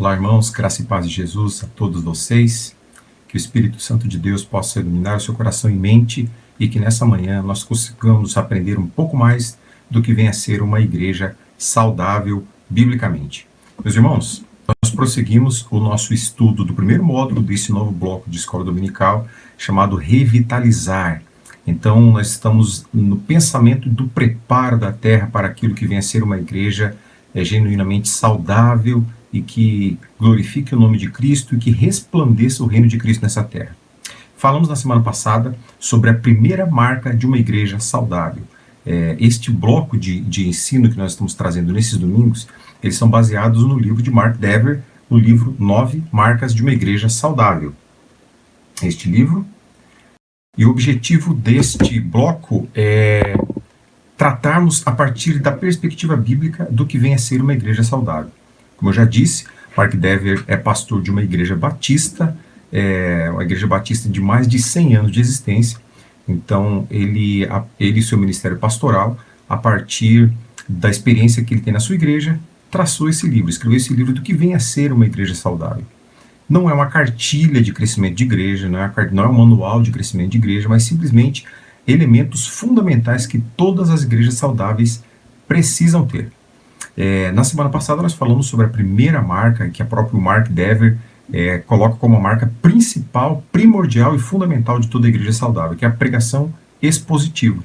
Olá, irmãos, graça e paz de Jesus a todos vocês. Que o Espírito Santo de Deus possa iluminar o seu coração e mente e que nessa manhã nós consigamos aprender um pouco mais do que vem a ser uma igreja saudável biblicamente. Meus irmãos, nós prosseguimos o nosso estudo do primeiro módulo desse novo bloco de escola dominical chamado Revitalizar. Então, nós estamos no pensamento do preparo da terra para aquilo que vem a ser uma igreja genuinamente saudável e que glorifique o nome de Cristo e que resplandeça o reino de Cristo nessa terra. Falamos na semana passada sobre a primeira marca de uma igreja saudável. Este bloco de ensino que nós estamos trazendo nesses domingos, eles são baseados no livro de Mark Dever, no livro 9 Marcas de uma Igreja Saudável. Este livro, e o objetivo deste bloco é tratarmos a partir da perspectiva bíblica do que vem a ser uma igreja saudável. Como eu já disse, Mark Dever é pastor de uma igreja batista, uma igreja batista de mais de 100 anos de existência. Então, ele e seu ministério pastoral, a partir da experiência que ele tem na sua igreja, traçou esse livro, escreveu esse livro do que vem a ser uma igreja saudável. Não é uma cartilha de crescimento de igreja, não é um manual de crescimento de igreja, mas simplesmente elementos fundamentais que todas as igrejas saudáveis precisam ter. Na semana passada nós falamos sobre a primeira marca que a próprio Mark Dever coloca como a marca principal, primordial e fundamental de toda a igreja saudável, que é a pregação expositiva.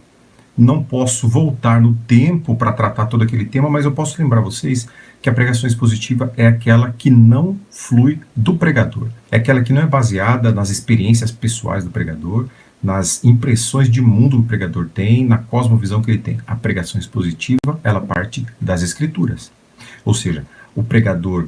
Não posso voltar no tempo para tratar todo aquele tema, mas eu posso lembrar vocês que a pregação expositiva é aquela que não flui do pregador, é aquela que não é baseada nas experiências pessoais do pregador, nas impressões de mundo que o pregador tem, na cosmovisão que ele tem. A pregação expositiva, ela parte das Escrituras. Ou seja, o pregador,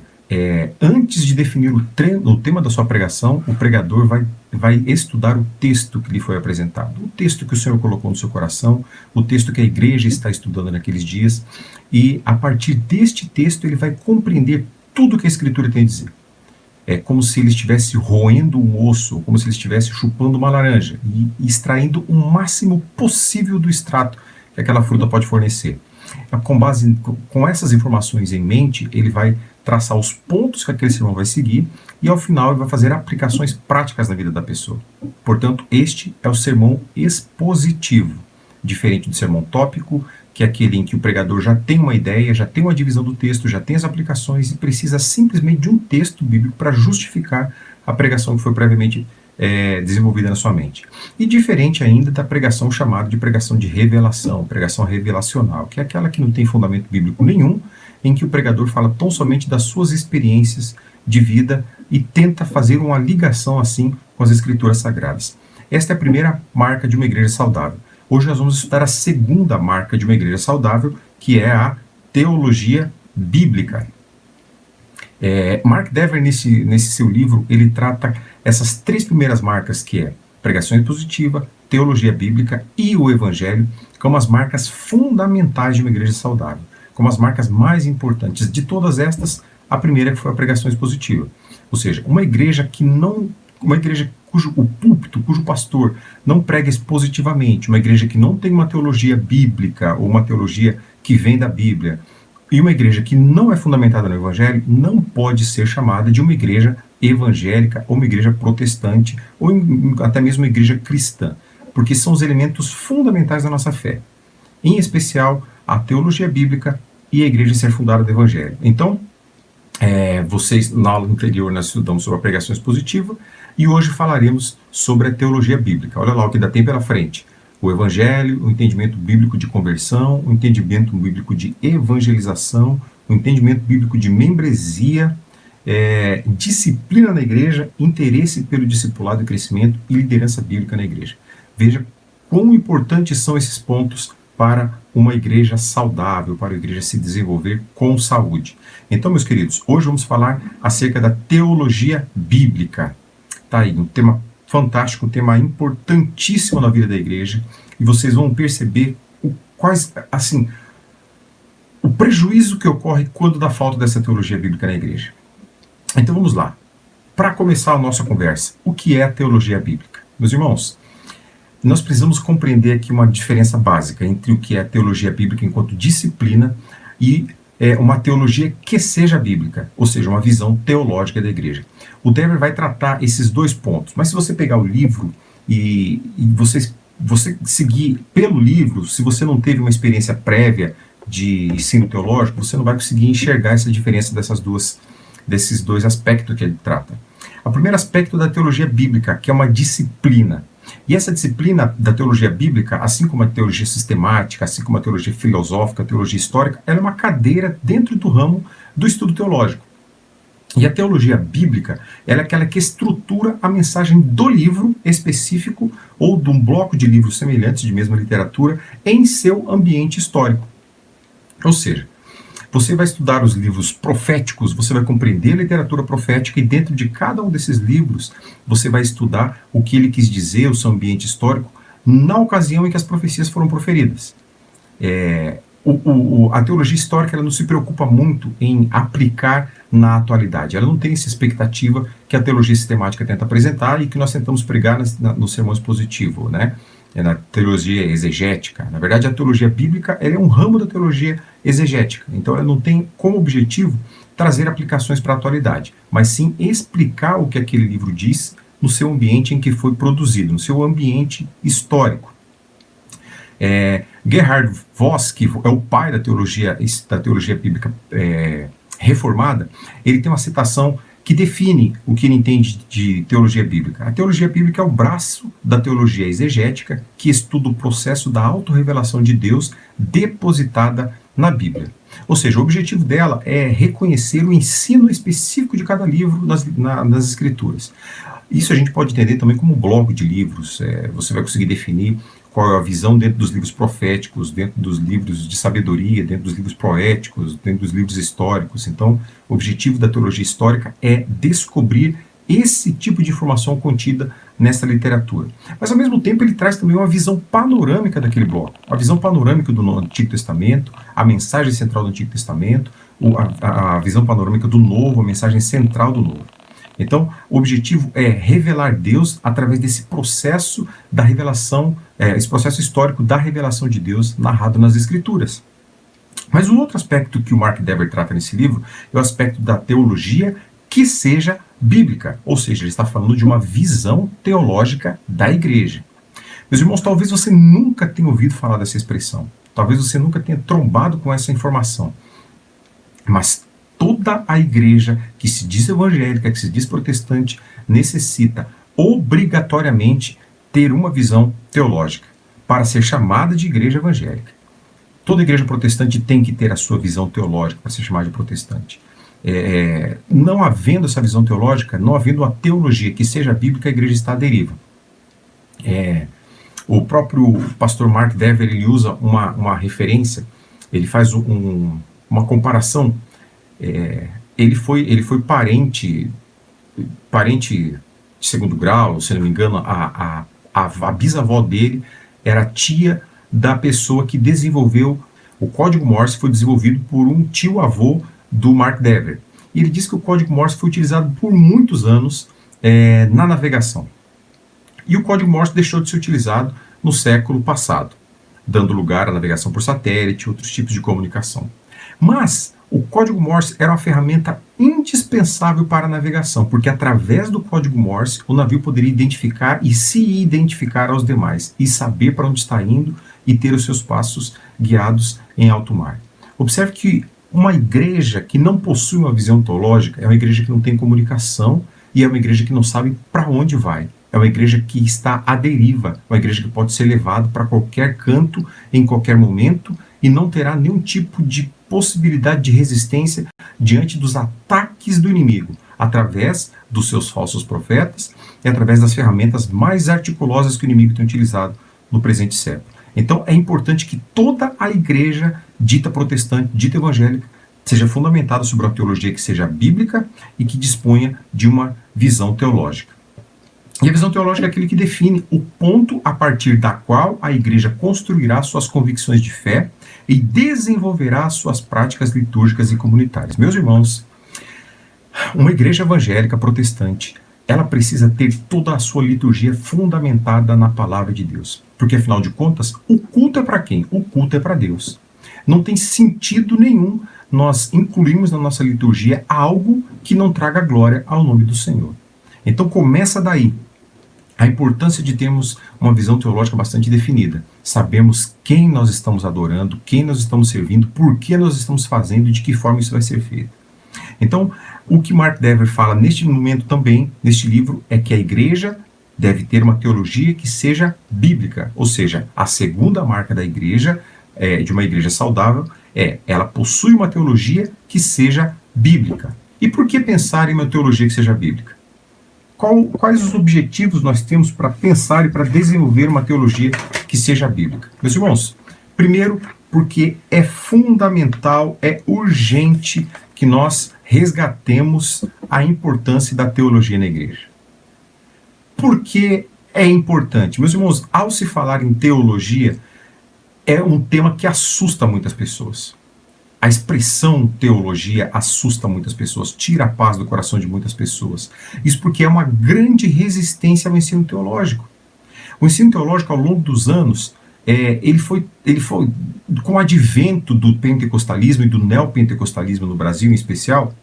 antes de definir o tema da sua pregação, o pregador vai estudar o texto que lhe foi apresentado, o texto que o Senhor colocou no seu coração, o texto que a igreja está estudando naqueles dias, e a partir deste texto ele vai compreender tudo que a Escritura tem a dizer. É como se ele estivesse roendo um osso, como se ele estivesse chupando uma laranja e extraindo o máximo possível do extrato que aquela fruta pode fornecer. Com essas informações em mente, ele vai traçar os pontos que aquele sermão vai seguir e ao final ele vai fazer aplicações práticas na vida da pessoa. Portanto, este é o sermão expositivo, diferente do sermão tópico, que é aquele em que o pregador já tem uma ideia, já tem uma divisão do texto, já tem as aplicações e precisa simplesmente de um texto bíblico para justificar a pregação que foi previamente desenvolvida na sua mente. E diferente ainda da pregação chamada de pregação de revelação, pregação revelacional, que é aquela que não tem fundamento bíblico nenhum, em que o pregador fala tão somente das suas experiências de vida e tenta fazer uma ligação assim com as Escrituras Sagradas. Esta é a primeira marca de uma igreja saudável. Hoje nós vamos estudar a segunda marca de uma igreja saudável, que é a teologia bíblica. Mark Dever, nesse seu livro, ele trata essas três primeiras marcas, que é pregação expositiva, teologia bíblica e o evangelho, como as marcas fundamentais de uma igreja saudável, como as marcas mais importantes. De todas estas, a primeira que foi a pregação expositiva. Ou seja, uma igreja cujo púlpito, cujo pastor não prega expositivamente, uma igreja que não tem uma teologia bíblica ou uma teologia que vem da Bíblia, e uma igreja que não é fundamentada no evangelho, não pode ser chamada de uma igreja evangélica, ou uma igreja protestante, ou até mesmo uma igreja cristã, porque são os elementos fundamentais da nossa fé, em especial a teologia bíblica e a igreja ser fundada do evangelho. Então, vocês, na aula anterior, nós estudamos sobre a pregação expositiva, e hoje falaremos sobre a teologia bíblica. Olha lá o que dá tempo pela frente. O evangelho, o entendimento bíblico de conversão, o entendimento bíblico de evangelização, o entendimento bíblico de membresia, disciplina na igreja, interesse pelo discipulado e crescimento e liderança bíblica na igreja. Veja quão importantes são esses pontos para uma igreja saudável, para a igreja se desenvolver com saúde. Então, meus queridos, hoje vamos falar acerca da teologia bíblica. Tá aí, um tema fantástico, um tema importantíssimo na vida da igreja, e vocês vão perceber o prejuízo que ocorre quando dá falta dessa teologia bíblica na igreja. Então vamos lá. Para começar a nossa conversa, o que é a teologia bíblica? Meus irmãos, nós precisamos compreender aqui uma diferença básica entre o que é a teologia bíblica enquanto disciplina e uma teologia que seja bíblica, ou seja, uma visão teológica da igreja. O Dever vai tratar esses dois pontos, mas se você pegar o livro e você seguir pelo livro, se você não teve uma experiência prévia de ensino teológico, você não vai conseguir enxergar essa diferença desses dois aspectos que ele trata. O primeiro aspecto da teologia bíblica, que é uma disciplina. E essa disciplina da teologia bíblica, assim como a teologia sistemática, assim como a teologia filosófica, a teologia histórica, ela é uma cadeira dentro do ramo do estudo teológico. E a teologia bíblica, ela é aquela que estrutura a mensagem do livro específico ou de um bloco de livros semelhantes de mesma literatura em seu ambiente histórico. Ou seja, você vai estudar os livros proféticos, você vai compreender a literatura profética e dentro de cada um desses livros você vai estudar o que ele quis dizer, o seu ambiente histórico, na ocasião em que as profecias foram proferidas. A teologia histórica ela não se preocupa muito em aplicar na atualidade. Ela não tem essa expectativa que a teologia sistemática tenta apresentar e que nós tentamos pregar no sermão expositivo, né? Na teologia exegética. Na verdade, a teologia bíblica ela é um ramo da teologia exegética. Então, ela não tem como objetivo trazer aplicações para a atualidade, mas sim explicar o que aquele livro diz no seu ambiente em que foi produzido, no seu ambiente histórico. Gerhard Voss, que é o pai da teologia bíblica reformada, ele tem uma citação que define o que ele entende de teologia bíblica. A teologia bíblica é o braço da teologia exegética que estuda o processo da autorrevelação de Deus depositada na Bíblia. Ou seja, o objetivo dela é reconhecer o ensino específico de cada livro nas Escrituras. Isso a gente pode entender também como um bloco de livros. Você vai conseguir definir qual é a visão dentro dos livros proféticos, dentro dos livros de sabedoria, dentro dos livros poéticos, dentro dos livros históricos. Então, o objetivo da teologia histórica é descobrir esse tipo de informação contida nessa literatura. Mas, ao mesmo tempo, ele traz também uma visão panorâmica daquele bloco. A visão panorâmica do Antigo Testamento, a mensagem central do Antigo Testamento, a visão panorâmica do Novo, a mensagem central do Novo. Então, o objetivo é revelar Deus através desse processo da revelação, esse processo histórico da revelação de Deus narrado nas Escrituras. Mas um outro aspecto que o Mark Dever trata nesse livro é o aspecto da teologia que seja bíblica, ou seja, ele está falando de uma visão teológica da igreja. Meus irmãos, talvez você nunca tenha ouvido falar dessa expressão, talvez você nunca tenha trombado com essa informação, mas toda a igreja que se diz evangélica, que se diz protestante, necessita obrigatoriamente ter uma visão teológica para ser chamada de igreja evangélica. Toda igreja protestante tem que ter a sua visão teológica para ser chamada de protestante. Não havendo essa visão teológica, não havendo uma teologia que seja bíblica, a igreja está à deriva. O próprio pastor Mark Dever ele usa uma referência, ele faz uma comparação. Ele foi parente de segundo grau, se não me engano, a bisavó dele era tia da pessoa que desenvolveu o código Morse, foi desenvolvido por um tio-avô do Mark Dever. E ele diz que o código Morse foi utilizado por muitos anos na navegação. E o código Morse deixou de ser utilizado no século passado, dando lugar à navegação por satélite e outros tipos de comunicação. Mas o código Morse era uma ferramenta indispensável para a navegação, porque através do código Morse o navio poderia identificar e se identificar aos demais, e saber para onde está indo e ter os seus passos guiados em alto mar. Observe que uma igreja que não possui uma visão teológica é uma igreja que não tem comunicação e é uma igreja que não sabe para onde vai. É uma igreja que está à deriva, uma igreja que pode ser levada para qualquer canto, em qualquer momento, e não terá nenhum tipo de possibilidade de resistência diante dos ataques do inimigo, através dos seus falsos profetas e através das ferramentas mais articulosas que o inimigo tem utilizado no presente século. Então é importante que toda a igreja dita protestante, dita evangélica, seja fundamentada sobre uma teologia que seja bíblica e que disponha de uma visão teológica. E a visão teológica é aquele que define o ponto a partir da qual a igreja construirá suas convicções de fé e desenvolverá suas práticas litúrgicas e comunitárias. Meus irmãos, uma igreja evangélica protestante, ela precisa ter toda a sua liturgia fundamentada na palavra de Deus. Porque, afinal de contas, o culto é para quem? O culto é para Deus. Não tem sentido nenhum nós incluímos na nossa liturgia algo que não traga glória ao nome do Senhor. Então começa daí a importância de termos uma visão teológica bastante definida. Sabemos quem nós estamos adorando, quem nós estamos servindo, por que nós estamos fazendo e de que forma isso vai ser feito. Então, o que Mark Dever fala neste momento também, neste livro, é que a igreja deve ter uma teologia que seja bíblica, ou seja, a segunda marca da igreja, de uma igreja saudável, ela possui uma teologia que seja bíblica. E por que pensar em uma teologia que seja bíblica? Quais os objetivos nós temos para pensar e para desenvolver uma teologia que seja bíblica? Meus irmãos, primeiro, porque é fundamental, é urgente que nós resgatemos a importância da teologia na igreja. Por que é importante? Meus irmãos, ao se falar em teologia, é um tema que assusta muitas pessoas. A expressão teologia assusta muitas pessoas, tira a paz do coração de muitas pessoas. Isso porque é uma grande resistência ao ensino teológico. O ensino teológico, ao longo dos anos, ele foi, com o advento do pentecostalismo e do neopentecostalismo no Brasil em especial,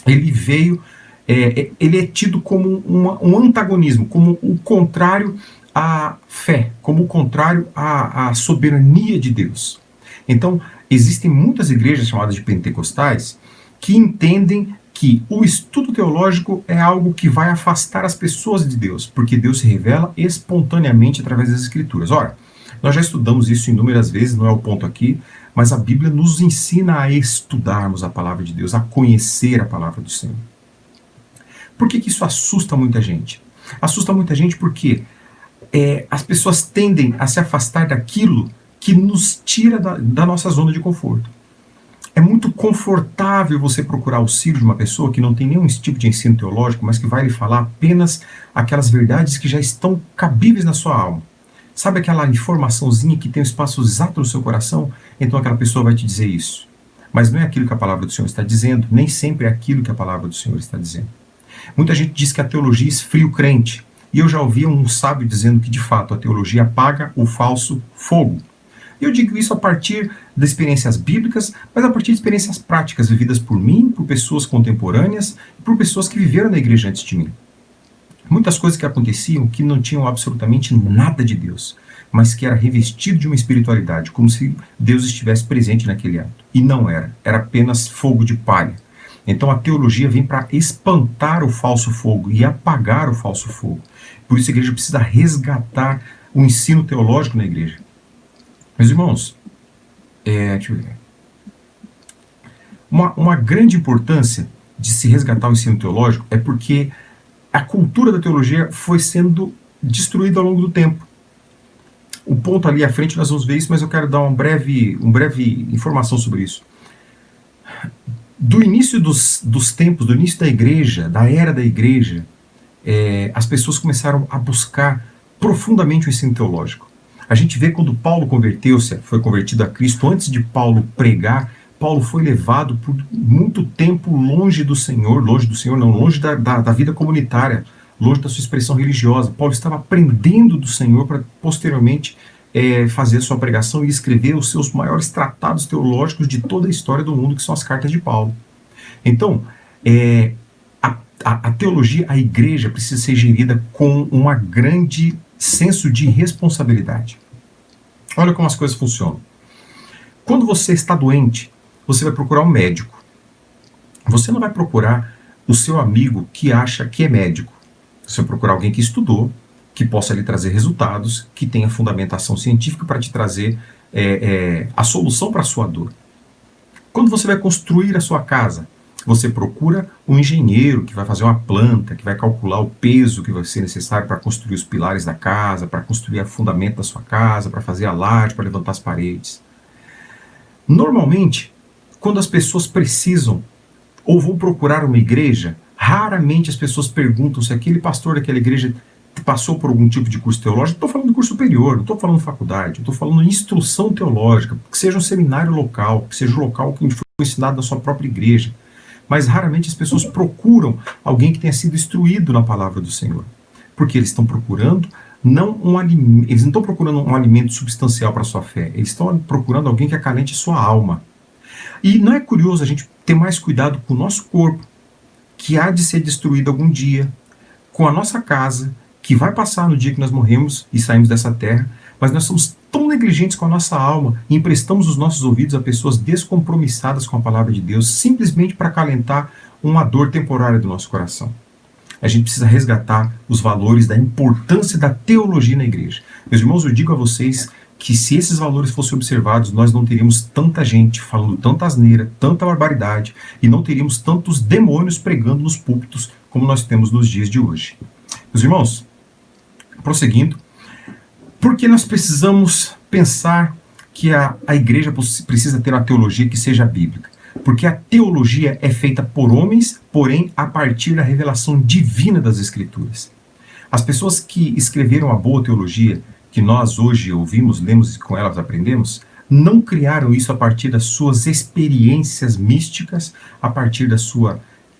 ele veio, ele é tido como um antagonismo, como o contrário à fé, como o contrário à soberania de Deus. Então, existem muitas igrejas chamadas de pentecostais que entendem que o estudo teológico é algo que vai afastar as pessoas de Deus, porque Deus se revela espontaneamente através das Escrituras. Ora, nós já estudamos isso inúmeras vezes, não é o ponto aqui, mas a Bíblia nos ensina a estudarmos a palavra de Deus, a conhecer a palavra do Senhor. Por que isso assusta muita gente? Assusta muita gente porque as pessoas tendem a se afastar daquilo que nos tira da nossa zona de conforto. É muito confortável você procurar auxílio de uma pessoa que não tem nenhum tipo de ensino teológico, mas que vai lhe falar apenas aquelas verdades que já estão cabíveis na sua alma. Sabe aquela informaçãozinha que tem um espaço exato no seu coração? Então aquela pessoa vai te dizer isso. Mas não é aquilo que a palavra do Senhor está dizendo, nem sempre é aquilo que a palavra do Senhor está dizendo. Muita gente diz que a teologia esfria o crente, e eu já ouvi um sábio dizendo que de fato a teologia apaga o falso fogo. Eu digo isso a partir de experiências bíblicas, mas a partir de experiências práticas vividas por mim, por pessoas contemporâneas e por pessoas que viveram na igreja antes de mim. Muitas coisas que aconteciam que não tinham absolutamente nada de Deus, mas que era revestido de uma espiritualidade, como se Deus estivesse presente naquele ato. E não era, era apenas fogo de palha. Então a teologia vem para espantar o falso fogo e apagar o falso fogo. Por isso a igreja precisa resgatar o ensino teológico na igreja. Meus irmãos, deixa eu ver. Uma grande importância de se resgatar o ensino teológico é porque a cultura da teologia foi sendo destruída ao longo do tempo. O ponto ali à frente nós vamos ver isso, mas eu quero dar uma breve informação sobre isso. Do início dos tempos, do início da igreja, da era da igreja, as pessoas começaram a buscar profundamente o ensino teológico. A gente vê quando Paulo converteu-se, foi convertido a Cristo, antes de Paulo pregar, Paulo foi levado por muito tempo longe do Senhor, longe da vida comunitária, longe da sua expressão religiosa. Paulo estava aprendendo do Senhor para posteriormente fazer a sua pregação e escrever os seus maiores tratados teológicos de toda a história do mundo, que são as cartas de Paulo. Então, a teologia, a igreja precisa ser gerida com uma grande senso de responsabilidade. Olha como as coisas funcionam. Quando você está doente, você vai procurar um médico. Você não vai procurar o seu amigo que acha que é médico. Você vai procurar alguém que estudou, que possa lhe trazer resultados, que tenha fundamentação científica para te trazer a solução para a sua dor. Quando você vai construir a sua casa, você procura um engenheiro que vai fazer uma planta, que vai calcular o peso que vai ser necessário para construir os pilares da casa, para construir o fundamento da sua casa, para fazer a laje, para levantar as paredes. Normalmente, quando as pessoas precisam ou vão procurar uma igreja, raramente as pessoas perguntam se aquele pastor daquela igreja passou por algum tipo de curso teológico. Não estou falando de curso superior, não estou falando de faculdade, estou falando de instrução teológica, que seja um seminário local, que seja um local que foi ensinado na sua própria igreja. Mas raramente as pessoas procuram alguém que tenha sido instruído na palavra do Senhor. Porque eles estão procurando eles não estão procurando um alimento substancial para a sua fé, eles estão procurando alguém que acalente sua alma. E não é curioso a gente ter mais cuidado com o nosso corpo, que há de ser destruído algum dia, com a nossa casa, que vai passar no dia que nós morremos e saímos dessa terra, mas nós somos tão negligentes com a nossa alma e emprestamos os nossos ouvidos a pessoas descompromissadas com a palavra de Deus, simplesmente para acalentar uma dor temporária do nosso coração. A gente precisa resgatar os valores da importância da teologia na igreja. Meus irmãos, eu digo a vocês que se esses valores fossem observados, nós não teríamos tanta gente falando tanta asneira, tanta barbaridade, e não teríamos tantos demônios pregando nos púlpitos como nós temos nos dias de hoje. Meus irmãos, prosseguindo, por que nós precisamos pensar que a igreja precisa ter uma teologia que seja bíblica? Porque a teologia é feita por homens, porém a partir da revelação divina das Escrituras. As pessoas que escreveram a boa teologia, que nós hoje ouvimos, lemos e com elas aprendemos, não criaram isso a partir das suas experiências místicas, a partir da sua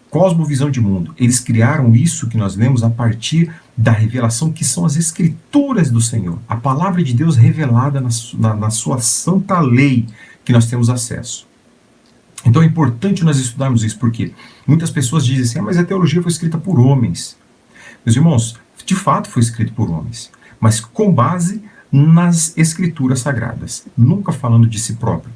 cosmovisão de mundo. Eles criaram isso que nós lemos a partir da revelação que são as Escrituras do Senhor, a palavra de Deus revelada na sua santa lei que nós temos acesso. Então é importante nós estudarmos isso, porque muitas pessoas dizem assim, mas a teologia foi escrita por homens. Meus irmãos, de fato foi escrito por homens, mas com base nas Escrituras Sagradas, nunca falando de si próprio.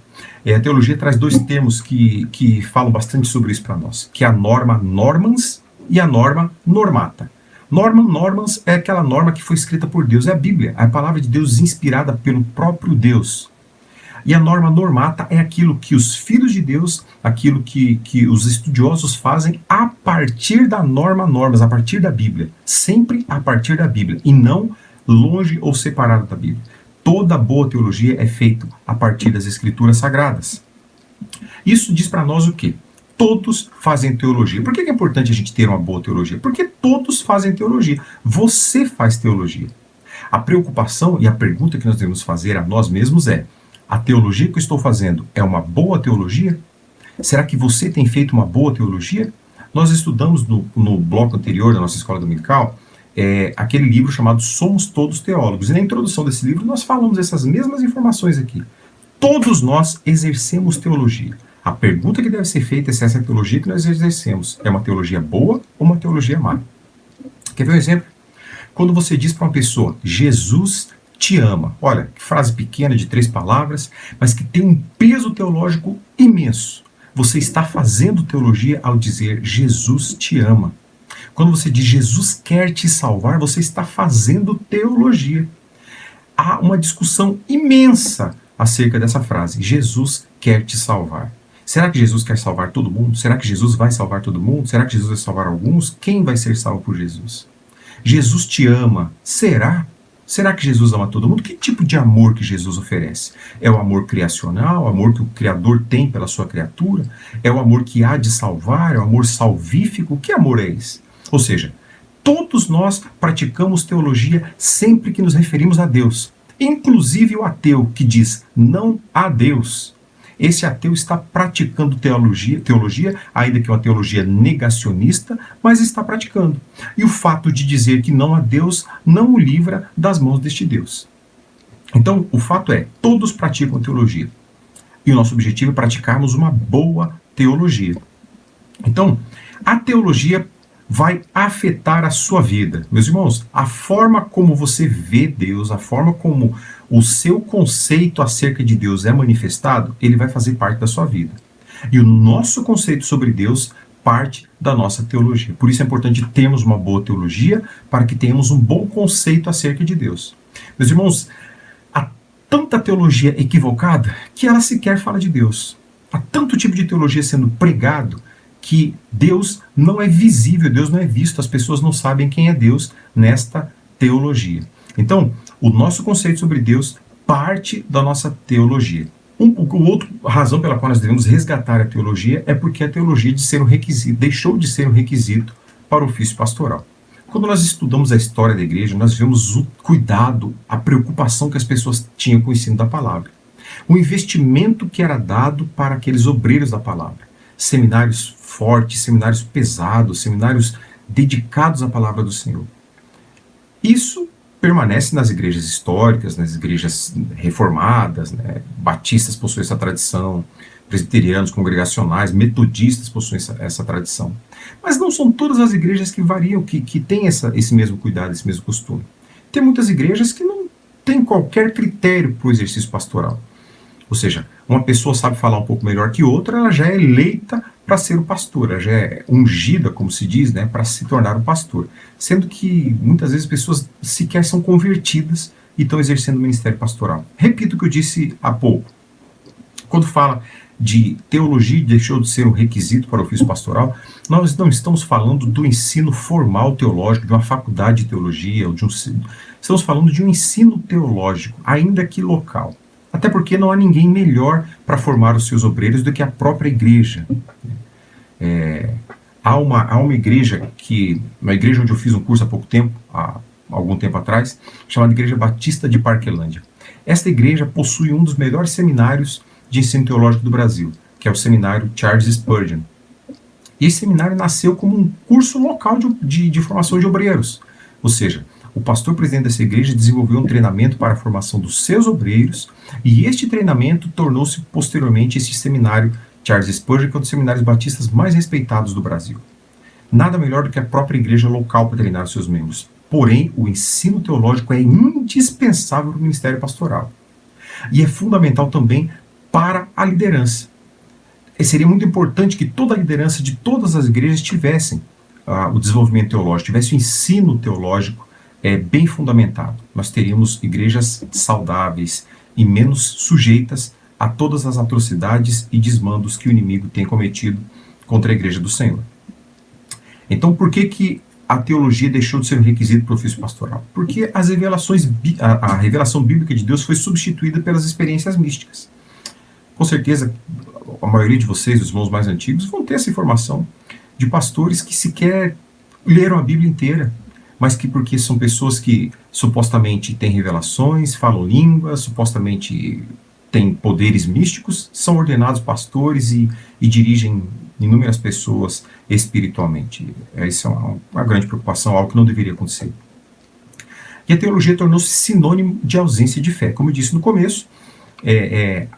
A teologia traz dois termos que falam bastante sobre isso para nós, que é a norma normans e a norma normata. Norma normans é aquela norma que foi escrita por Deus, é a Bíblia, a palavra de Deus inspirada pelo próprio Deus. E a norma normata é aquilo que os filhos de Deus, aquilo que os estudiosos fazem a partir da norma normas, a partir da Bíblia. Sempre a partir da Bíblia, e não longe ou separado da Bíblia. Toda boa teologia é feita a partir das Escrituras Sagradas. Isso diz para nós o quê? Todos fazem teologia. Por que é importante a gente ter uma boa teologia? Porque todos fazem teologia. Você faz teologia. A preocupação e a pergunta que nós devemos fazer a nós mesmos é: a teologia que eu estou fazendo é uma boa teologia? Será que você tem feito uma boa teologia? Nós estudamos no bloco anterior da nossa escola dominical aquele livro chamado Somos Todos Teólogos. E na introdução desse livro nós falamos essas mesmas informações aqui. Todos nós exercemos teologia. A pergunta que deve ser feita é se essa teologia que nós exercemos é uma teologia boa ou uma teologia má. Quer ver um exemplo? Quando você diz para uma pessoa, Jesus te ama. Olha, que frase pequena de 3 palavras, mas que tem um peso teológico imenso. Você está fazendo teologia ao dizer Jesus te ama. Quando você diz Jesus quer te salvar, você está fazendo teologia. Há uma discussão imensa acerca dessa frase. Jesus quer te salvar. Será que Jesus quer salvar todo mundo? Será que Jesus vai salvar todo mundo? Será que Jesus vai salvar alguns? Quem vai ser salvo por Jesus? Jesus te ama. Será? Será que Jesus ama todo mundo? Que tipo de amor que Jesus oferece? É o amor criacional, o amor que o Criador tem pela sua criatura? É o amor que há de salvar? É o amor salvífico? Que amor é esse? Ou seja, todos nós praticamos teologia sempre que nos referimos a Deus. Inclusive o ateu que diz não há Deus. Esse ateu está praticando teologia, ainda que uma teologia negacionista, mas está praticando. E o fato de dizer que não há Deus não o livra das mãos deste Deus. Então, o fato é, todos praticam teologia. E o nosso objetivo é praticarmos uma boa teologia. Então, a teologia vai afetar a sua vida. Meus irmãos, a forma como você vê Deus, a forma como o seu conceito acerca de Deus é manifestado, ele vai fazer parte da sua vida. E o nosso conceito sobre Deus parte da nossa teologia. Por isso é importante termos uma boa teologia, para que tenhamos um bom conceito acerca de Deus. Meus irmãos, há tanta teologia equivocada que ela sequer fala de Deus. Há tanto tipo de teologia sendo pregado que Deus não é visível, Deus não é visto, as pessoas não sabem quem é Deus nesta teologia. Então, o nosso conceito sobre Deus parte da nossa teologia. Outra razão pela qual nós devemos resgatar a teologia é porque a teologia deixou de ser um requisito para o ofício pastoral. Quando nós estudamos a história da igreja, nós vemos o cuidado, a preocupação que as pessoas tinham com o ensino da palavra. O investimento que era dado para aqueles obreiros da palavra. Seminários fortes, seminários pesados, seminários dedicados à palavra do Senhor. Isso permanece nas igrejas históricas, nas igrejas reformadas, né? Batistas possuem essa tradição, presbiterianos, congregacionais, metodistas possuem essa tradição. Mas não são todas as igrejas que variam, que têm esse mesmo cuidado, esse mesmo costume. Tem muitas igrejas que não têm qualquer critério para o exercício pastoral. Ou seja, uma pessoa sabe falar um pouco melhor que outra, ela já é eleita para ser o pastor, ela já é ungida, como se diz, né, para se tornar um pastor. Sendo que muitas vezes pessoas sequer são convertidas e estão exercendo o ministério pastoral. Repito o que eu disse há pouco. Quando fala de teologia deixou de ser um requisito para o ofício pastoral, nós não estamos falando do ensino formal teológico, de uma faculdade de teologia, estamos falando de um ensino teológico, ainda que local. Até porque não há ninguém melhor para formar os seus obreiros do que a própria igreja. Há uma igreja uma igreja onde eu fiz um curso há pouco tempo, há algum tempo atrás, chamada Igreja Batista de Parquelândia. Esta igreja possui um dos melhores seminários de ensino teológico do Brasil, que é o seminário Charles Spurgeon. E esse seminário nasceu como um curso local de formação de obreiros. Ou seja, o pastor presidente dessa igreja desenvolveu um treinamento para a formação dos seus obreiros, e este treinamento tornou-se posteriormente esse seminário Charles Spurgeon, que é um dos seminários batistas mais respeitados do Brasil. Nada melhor do que a própria igreja local para treinar os seus membros. Porém, o ensino teológico é indispensável para o ministério pastoral. E é fundamental também para a liderança. Seria muito importante que toda a liderança de todas as igrejas tivessem o desenvolvimento teológico, tivesse o ensino teológico bem fundamentado. Nós teríamos igrejas saudáveis e menos sujeitas a todas as atrocidades e desmandos que o inimigo tem cometido contra a igreja do Senhor. Então, por que a teologia deixou de ser um requisito para o ofício pastoral? Porque a revelação bíblica de Deus foi substituída pelas experiências místicas. Com certeza, a maioria de vocês, os irmãos mais antigos, vão ter essa informação de pastores que sequer leram a Bíblia inteira, mas que porque são pessoas que supostamente têm revelações, falam línguas, supostamente têm poderes místicos, são ordenados pastores e dirigem inúmeras pessoas espiritualmente. Essa é uma grande preocupação, algo que não deveria acontecer. E a teologia tornou-se sinônimo de ausência de fé. Como eu disse no começo,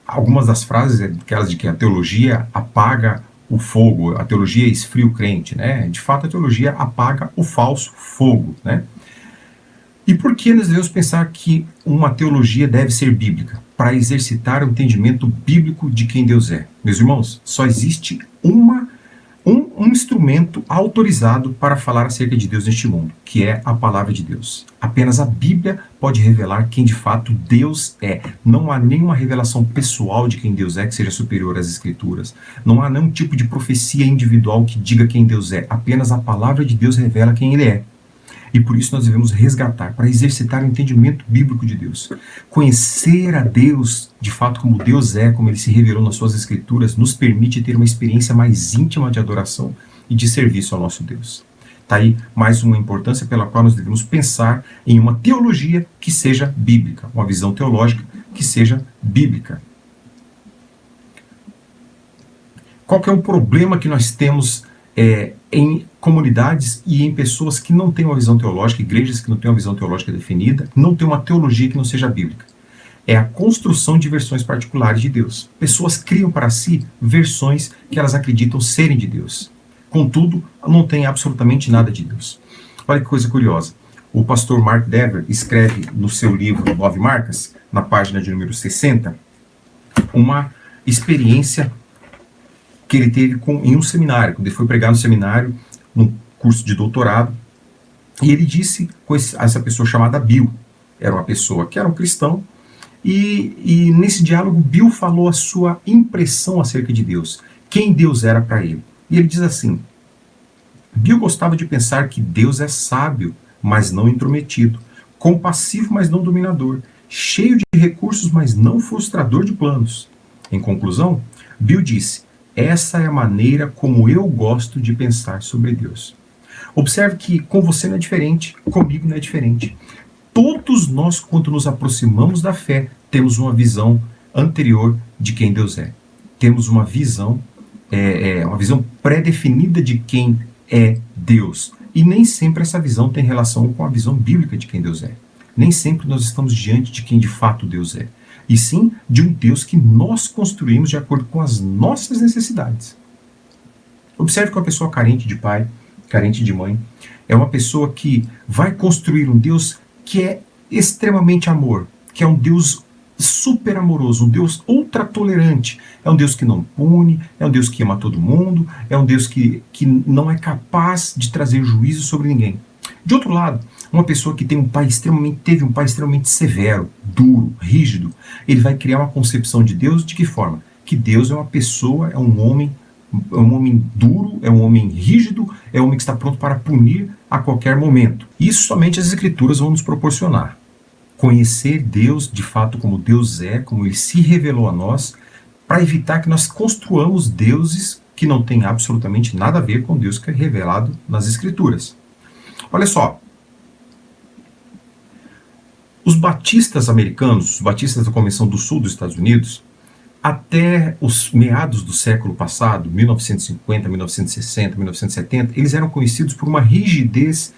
algumas das frases, aquelas de que a teologia apaga o fogo, a teologia esfria o crente, né? De fato, a teologia apaga o falso fogo, né? E por que nós devemos pensar que uma teologia deve ser bíblica? Para exercitar o entendimento bíblico de quem Deus é. Meus irmãos, só existe um instrumento autorizado para falar acerca de Deus neste mundo, que é a palavra de Deus. Apenas a Bíblia pode revelar quem de fato Deus é. Não há nenhuma revelação pessoal de quem Deus é que seja superior às Escrituras. Não há nenhum tipo de profecia individual que diga quem Deus é. Apenas a palavra de Deus revela quem Ele é. E por isso nós devemos resgatar, para exercitar o entendimento bíblico de Deus. Conhecer a Deus, de fato, como Deus é, como Ele se revelou nas suas Escrituras, nos permite ter uma experiência mais íntima de adoração e de serviço ao nosso Deus. Está aí mais uma importância pela qual nós devemos pensar em uma teologia que seja bíblica, uma visão teológica que seja bíblica. Qual que é o problema que nós temos em comunidades e em pessoas que não têm uma visão teológica, igrejas que não têm uma visão teológica definida, não têm uma teologia que não seja bíblica? É a construção de versões particulares de Deus. Pessoas criam para si versões que elas acreditam serem de Deus. Contudo, não tem absolutamente nada de Deus. Olha que coisa curiosa. O pastor Mark Dever escreve no seu livro 9 Marcas, na página de número 60, uma experiência que ele teve em um seminário, quando ele foi pregar no seminário, num curso de doutorado, e ele disse com essa pessoa chamada Bill, era uma pessoa que era um cristão, e nesse diálogo Bill falou a sua impressão acerca de Deus, quem Deus era para ele. E ele diz assim: Bill gostava de pensar que Deus é sábio, mas não intrometido, compassivo, mas não dominador, cheio de recursos, mas não frustrador de planos. Em conclusão, Bill disse: essa é a maneira como eu gosto de pensar sobre Deus. Observe que com você não é diferente, comigo não é diferente. Todos nós, quando nos aproximamos da fé, temos uma visão anterior de quem Deus é. Temos uma visão pré-definida de quem é Deus. E nem sempre essa visão tem relação com a visão bíblica de quem Deus é. Nem sempre nós estamos diante de quem de fato Deus é. e sim de um Deus que nós construímos de acordo com as nossas necessidades. Observe que uma pessoa carente de pai, carente de mãe, é uma pessoa que vai construir um Deus que é extremamente amor, que é um Deus super amoroso, um Deus ultra tolerante, é um Deus que não pune, é um Deus que ama todo mundo, é um Deus que não é capaz de trazer juízo sobre ninguém. De outro lado, uma pessoa que teve um pai extremamente severo, duro, rígido, ele vai criar uma concepção de Deus de que forma? Que Deus é uma pessoa, é um homem duro, é um homem rígido, é um homem que está pronto para punir a qualquer momento. Isso somente as Escrituras vão nos proporcionar. Conhecer Deus de fato como Deus é, como Ele se revelou a nós, para evitar que nós construamos deuses que não têm absolutamente nada a ver com Deus que é revelado nas Escrituras. Olha só, os batistas americanos, os batistas da Convenção do Sul dos Estados Unidos, até os meados do século passado, 1950, 1960, 1970, eles eram conhecidos por uma rigidez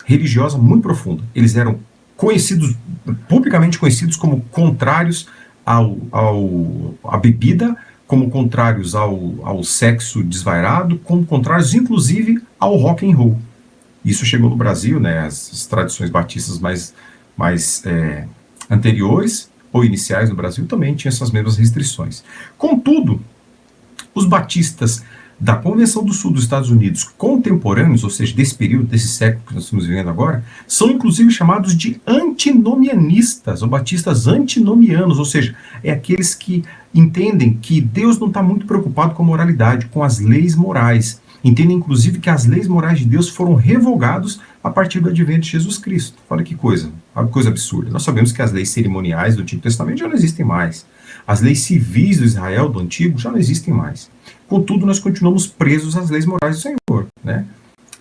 religiosa muito profunda. Eles eram publicamente conhecidos como contrários à bebida, como contrários ao sexo desvairado, como contrários, inclusive, ao rock and roll. Isso chegou no Brasil, né, as tradições batistas mais anteriores ou iniciais no Brasil também tinham essas mesmas restrições. Contudo, os batistas da Convenção do Sul dos Estados Unidos contemporâneos, ou seja, desse período, desse século que nós estamos vivendo agora, são inclusive chamados de antinomianistas, ou batistas antinomianos, ou seja, é aqueles que entendem que Deus não está muito preocupado com a moralidade, com as leis morais. Entendem, inclusive, que as leis morais de Deus foram revogadas a partir do advento de Jesus Cristo. Olha que coisa absurda. Nós sabemos que as leis cerimoniais do Antigo Testamento já não existem mais. As leis civis do Israel do Antigo já não existem mais. Contudo, nós continuamos presos às leis morais do Senhor, né?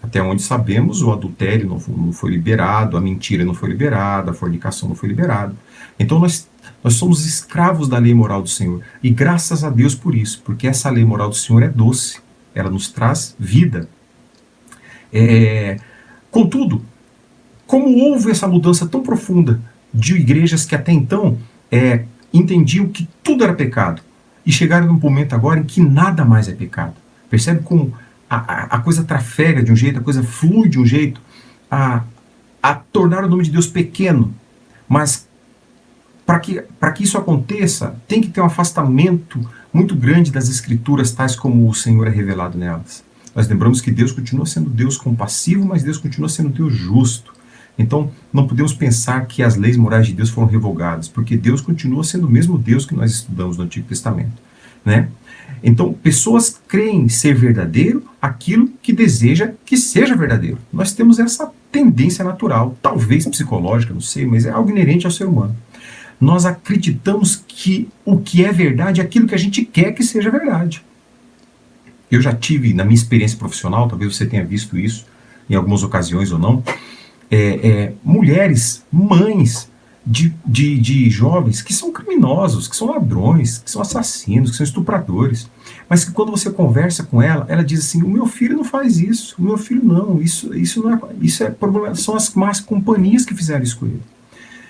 Até onde sabemos, o adultério não foi liberado, a mentira não foi liberada, a fornicação não foi liberada. Então nós somos escravos da lei moral do Senhor. E graças a Deus por isso, porque essa lei moral do Senhor é doce. Ela nos traz vida. Contudo, como houve essa mudança tão profunda de igrejas que até então entendiam que tudo era pecado, e chegaram num momento agora em que nada mais é pecado. Percebe como a coisa trafega de um jeito, a coisa flui de um jeito, a tornar o nome de Deus pequeno. Mas para que isso aconteça, tem que ter um afastamento muito grande das Escrituras, tais como o Senhor é revelado nelas. Nós lembramos que Deus continua sendo Deus compassivo, mas Deus continua sendo Deus justo. Então, não podemos pensar que as leis morais de Deus foram revogadas, porque Deus continua sendo o mesmo Deus que nós estudamos no Antigo Testamento, né? Então, pessoas creem ser verdadeiro aquilo que deseja que seja verdadeiro. Nós temos essa tendência natural, talvez psicológica, não sei, mas é algo inerente ao ser humano. Nós acreditamos que o que é verdade é aquilo que a gente quer que seja verdade. Eu já tive, na minha experiência profissional, talvez você tenha visto isso em algumas ocasiões ou não, mulheres, mães de jovens que são criminosos, que são ladrões, que são assassinos, que são estupradores, mas que quando você conversa com ela, ela diz assim: o meu filho não faz isso, o meu filho não, isso não é, isso é problema, são as más companhias que fizeram isso com ele.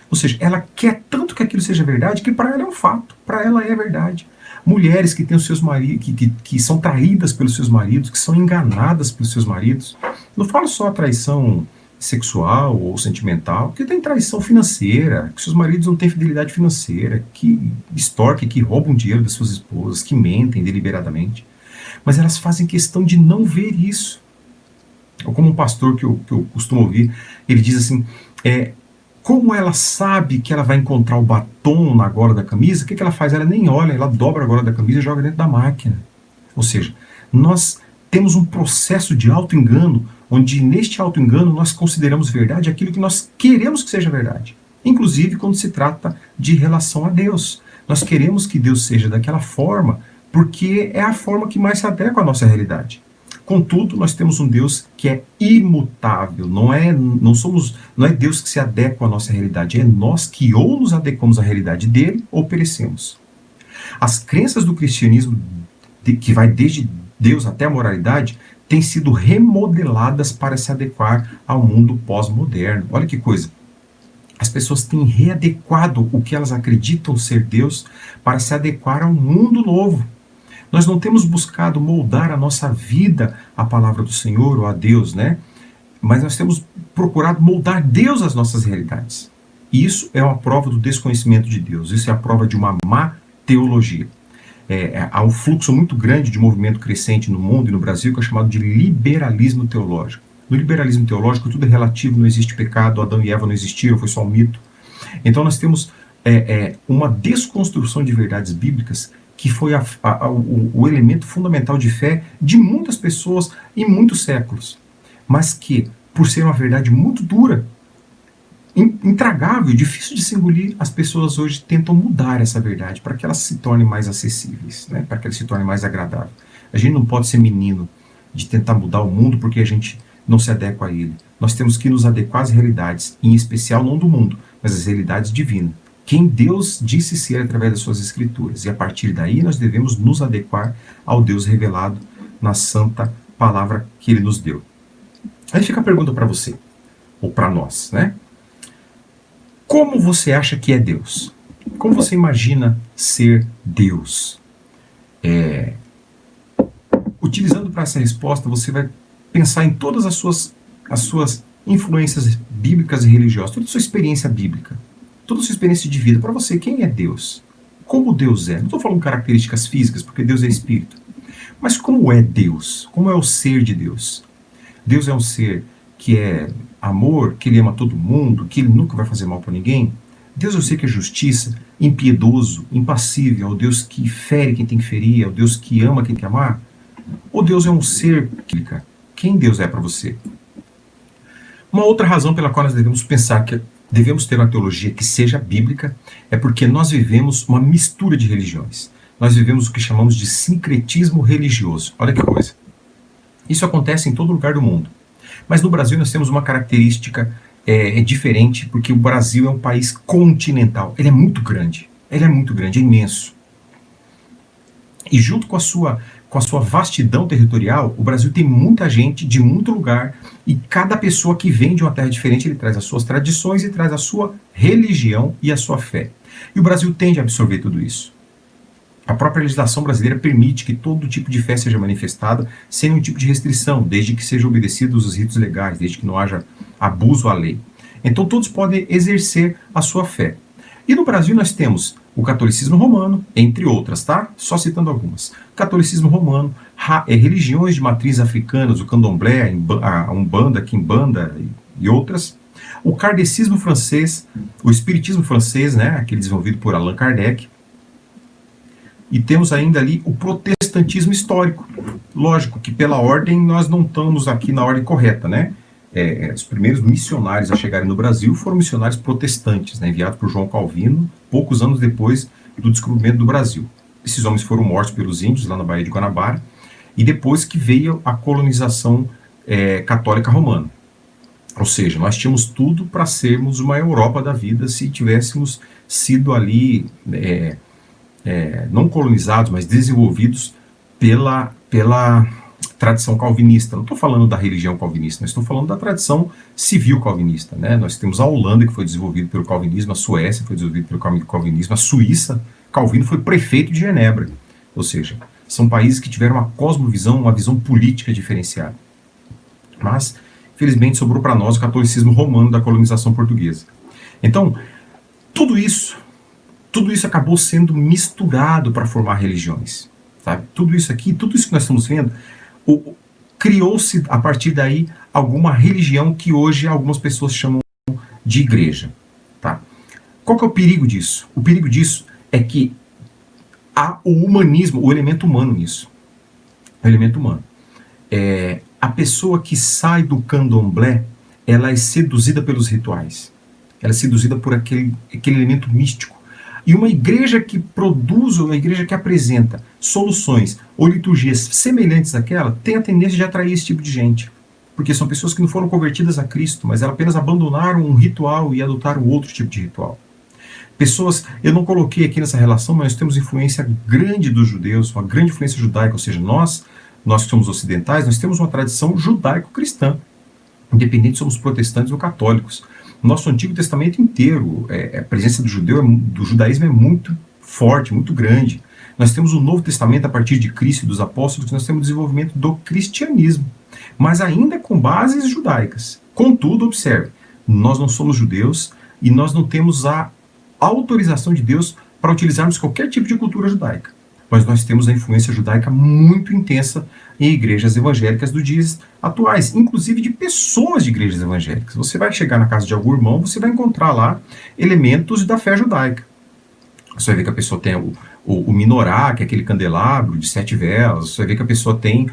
Ou seja, ela quer tanto que aquilo seja verdade que para ela é um fato, para ela é verdade. Mulheres que têm os seus maridos, que são traídas pelos seus maridos, que são enganadas pelos seus maridos. Não falo só a traição sexual ou sentimental, porque tem traição financeira, que seus maridos não têm fidelidade financeira, que extorquem, que roubam dinheiro das suas esposas, que mentem deliberadamente. Mas elas fazem questão de não ver isso. Ou como um pastor que eu costumo ouvir, ele diz assim, como ela sabe que ela vai encontrar o batom na gola da camisa, o que ela faz? Ela nem olha, ela dobra a gola da camisa e joga dentro da máquina. Ou seja, nós temos um processo de auto-engano, onde neste auto-engano nós consideramos verdade aquilo que nós queremos que seja verdade. Inclusive quando se trata de relação a Deus. Nós queremos que Deus seja daquela forma, porque é a forma que mais se adequa à nossa realidade. Contudo, nós temos um Deus que é imutável, não é Deus que se adequa à nossa realidade, é nós que ou nos adequamos à realidade dele ou perecemos. As crenças do cristianismo, que vai desde Deus até a moralidade, têm sido remodeladas para se adequar ao mundo pós-moderno. Olha que coisa. As pessoas têm readequado o que elas acreditam ser Deus para se adequar a um mundo novo. Nós não temos buscado moldar a nossa vida à palavra do Senhor ou a Deus, né? Mas nós temos procurado moldar Deus às nossas realidades. E isso é uma prova do desconhecimento de Deus. Isso é a prova de uma má teologia. Há um fluxo muito grande de movimento crescente no mundo e no Brasil que é chamado de liberalismo teológico. No liberalismo teológico tudo é relativo, não existe pecado, Adão e Eva não existiram, foi só um mito. Então nós temos uma desconstrução de verdades bíblicas que foi o elemento fundamental de fé de muitas pessoas em muitos séculos, mas que, por ser uma verdade muito dura, intragável, difícil de se engolir, as pessoas hoje tentam mudar essa verdade para que elas se tornem mais acessíveis, né? Para que elas se tornem mais agradáveis. A gente não pode ser menino de tentar mudar o mundo porque a gente não se adequa a ele. Nós temos que nos adequar às realidades, em especial não do mundo, mas às realidades divinas. Quem Deus disse ser através das suas escrituras. E a partir daí nós devemos nos adequar ao Deus revelado na santa palavra que ele nos deu. Aí fica a pergunta para você, ou para nós, né? Como você acha que é Deus? Como você imagina ser Deus? Utilizando para essa resposta, você vai pensar em todas as suas influências bíblicas e religiosas, toda a sua experiência bíblica, toda a sua experiência de vida. Para você, quem é Deus? Como Deus é? Não estou falando características físicas, porque Deus é espírito. Mas como é Deus? Como é o ser de Deus? Deus é um ser que é amor, que ele ama todo mundo, que ele nunca vai fazer mal para ninguém. Deus é um ser que é justiça, impiedoso, impassível, é o Deus que fere quem tem que ferir, é o Deus que ama quem tem que amar. Ou Deus é um ser que... Quem Deus é para você? Uma outra razão pela qual nós devemos pensar que devemos ter uma teologia que seja bíblica é porque nós vivemos uma mistura de religiões. Nós vivemos o que chamamos de sincretismo religioso. Olha que coisa. Isso acontece em todo lugar do mundo. Mas no Brasil nós temos uma característica diferente, porque o Brasil é um país continental. Ele é muito grande. Ele é muito grande, é imenso. E junto com a sua vastidão territorial, o Brasil tem muita gente de muito lugar, e cada pessoa que vem de uma terra diferente, ele traz as suas tradições e traz a sua religião e a sua fé. E o Brasil tende a absorver tudo isso. A própria legislação brasileira permite que todo tipo de fé seja manifestada sem nenhum tipo de restrição, desde que sejam obedecidos os ritos legais, desde que não haja abuso à lei. Então todos podem exercer a sua fé. E no Brasil nós temos o catolicismo romano, entre outras, tá? Só citando algumas. Catolicismo romano, religiões de matriz africanas, o candomblé, a umbanda, a quimbanda e outras. O kardecismo francês, o espiritismo francês, né, aquele desenvolvido por Allan Kardec. E temos ainda ali o protestantismo histórico. Lógico que pela ordem nós não estamos aqui na ordem correta, né? Os primeiros missionários a chegarem no Brasil foram missionários protestantes, né, enviados por João Calvino, poucos anos depois do descobrimento do Brasil. Esses homens foram mortos pelos índios lá na Baía de Guanabara, e depois que veio a colonização católica romana. Ou seja, nós tínhamos tudo para sermos uma Europa da vida se tivéssemos sido ali, não colonizados, mas desenvolvidos pela tradição calvinista. Não estou falando da religião calvinista, estou falando da tradição civil calvinista, né? Nós temos a Holanda, que foi desenvolvida pelo calvinismo, a Suécia foi desenvolvida pelo calvinismo, a Suíça, Calvino foi prefeito de Genebra. Ou seja, são países que tiveram uma cosmovisão, uma visão política diferenciada. Mas, felizmente, sobrou para nós o catolicismo romano da colonização portuguesa. Então, tudo isso acabou sendo misturado para formar religiões. Sabe? Tudo isso aqui, tudo isso que nós estamos vendo, criou-se a partir daí alguma religião que hoje algumas pessoas chamam de igreja. Tá? Qual que é o perigo disso? O perigo disso é que há o humanismo, o elemento humano nisso. O elemento humano. A pessoa que sai do candomblé, ela é seduzida pelos rituais. Ela é seduzida por aquele elemento místico. E uma igreja que produz, uma igreja que apresenta soluções ou liturgias semelhantes àquela, tem a tendência de atrair esse tipo de gente. Porque são pessoas que não foram convertidas a Cristo, mas elas apenas abandonaram um ritual e adotaram outro tipo de ritual. Pessoas, eu não coloquei aqui nessa relação, mas nós temos influência grande dos judeus, uma grande influência judaica, ou seja, nós que somos ocidentais, nós temos uma tradição judaico-cristã, independente se somos protestantes ou católicos. Nosso Antigo Testamento inteiro, a presença do judaísmo é muito forte, muito grande. Nós temos o Novo Testamento a partir de Cristo e dos apóstolos, nós temos o desenvolvimento do cristianismo, mas ainda com bases judaicas. Contudo, observe, nós não somos judeus e nós não temos a autorização de Deus para utilizarmos qualquer tipo de cultura judaica. Mas nós temos a influência judaica muito intensa em igrejas evangélicas dos dias atuais, inclusive de pessoas de igrejas evangélicas. Você vai chegar na casa de algum irmão, você vai encontrar lá elementos da fé judaica. Você vai ver que a pessoa tem o menorá, que é aquele candelabro de 7 velas. Você vai ver que a pessoa tem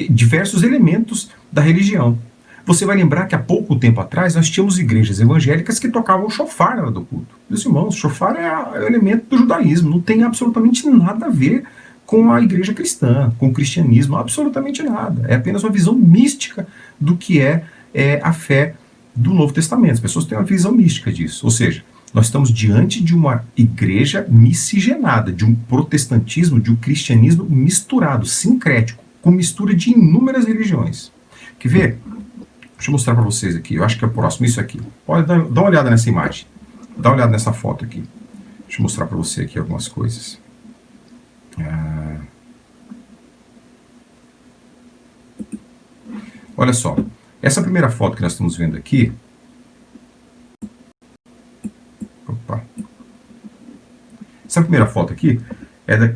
diversos elementos da religião. Você vai lembrar que há pouco tempo atrás nós tínhamos igrejas evangélicas que tocavam o shofar na hora do culto. Meus irmãos, o shofar é o elemento do judaísmo, não tem absolutamente nada a ver com a igreja cristã, com o cristianismo, absolutamente nada. É apenas uma visão mística do que é a fé do Novo Testamento. As pessoas têm uma visão mística disso. Ou seja, nós estamos diante de uma igreja miscigenada, de um protestantismo, de um cristianismo misturado, sincrético, com mistura de inúmeras religiões. Quer ver? Deixa eu mostrar para vocês aqui. Eu acho que é o próximo. Isso aqui. Olha, dá uma olhada nessa imagem. Dá uma olhada nessa foto aqui. Deixa eu mostrar para você aqui algumas coisas. Olha só. Essa primeira foto que nós estamos vendo aqui. Opa. Essa primeira foto aqui é da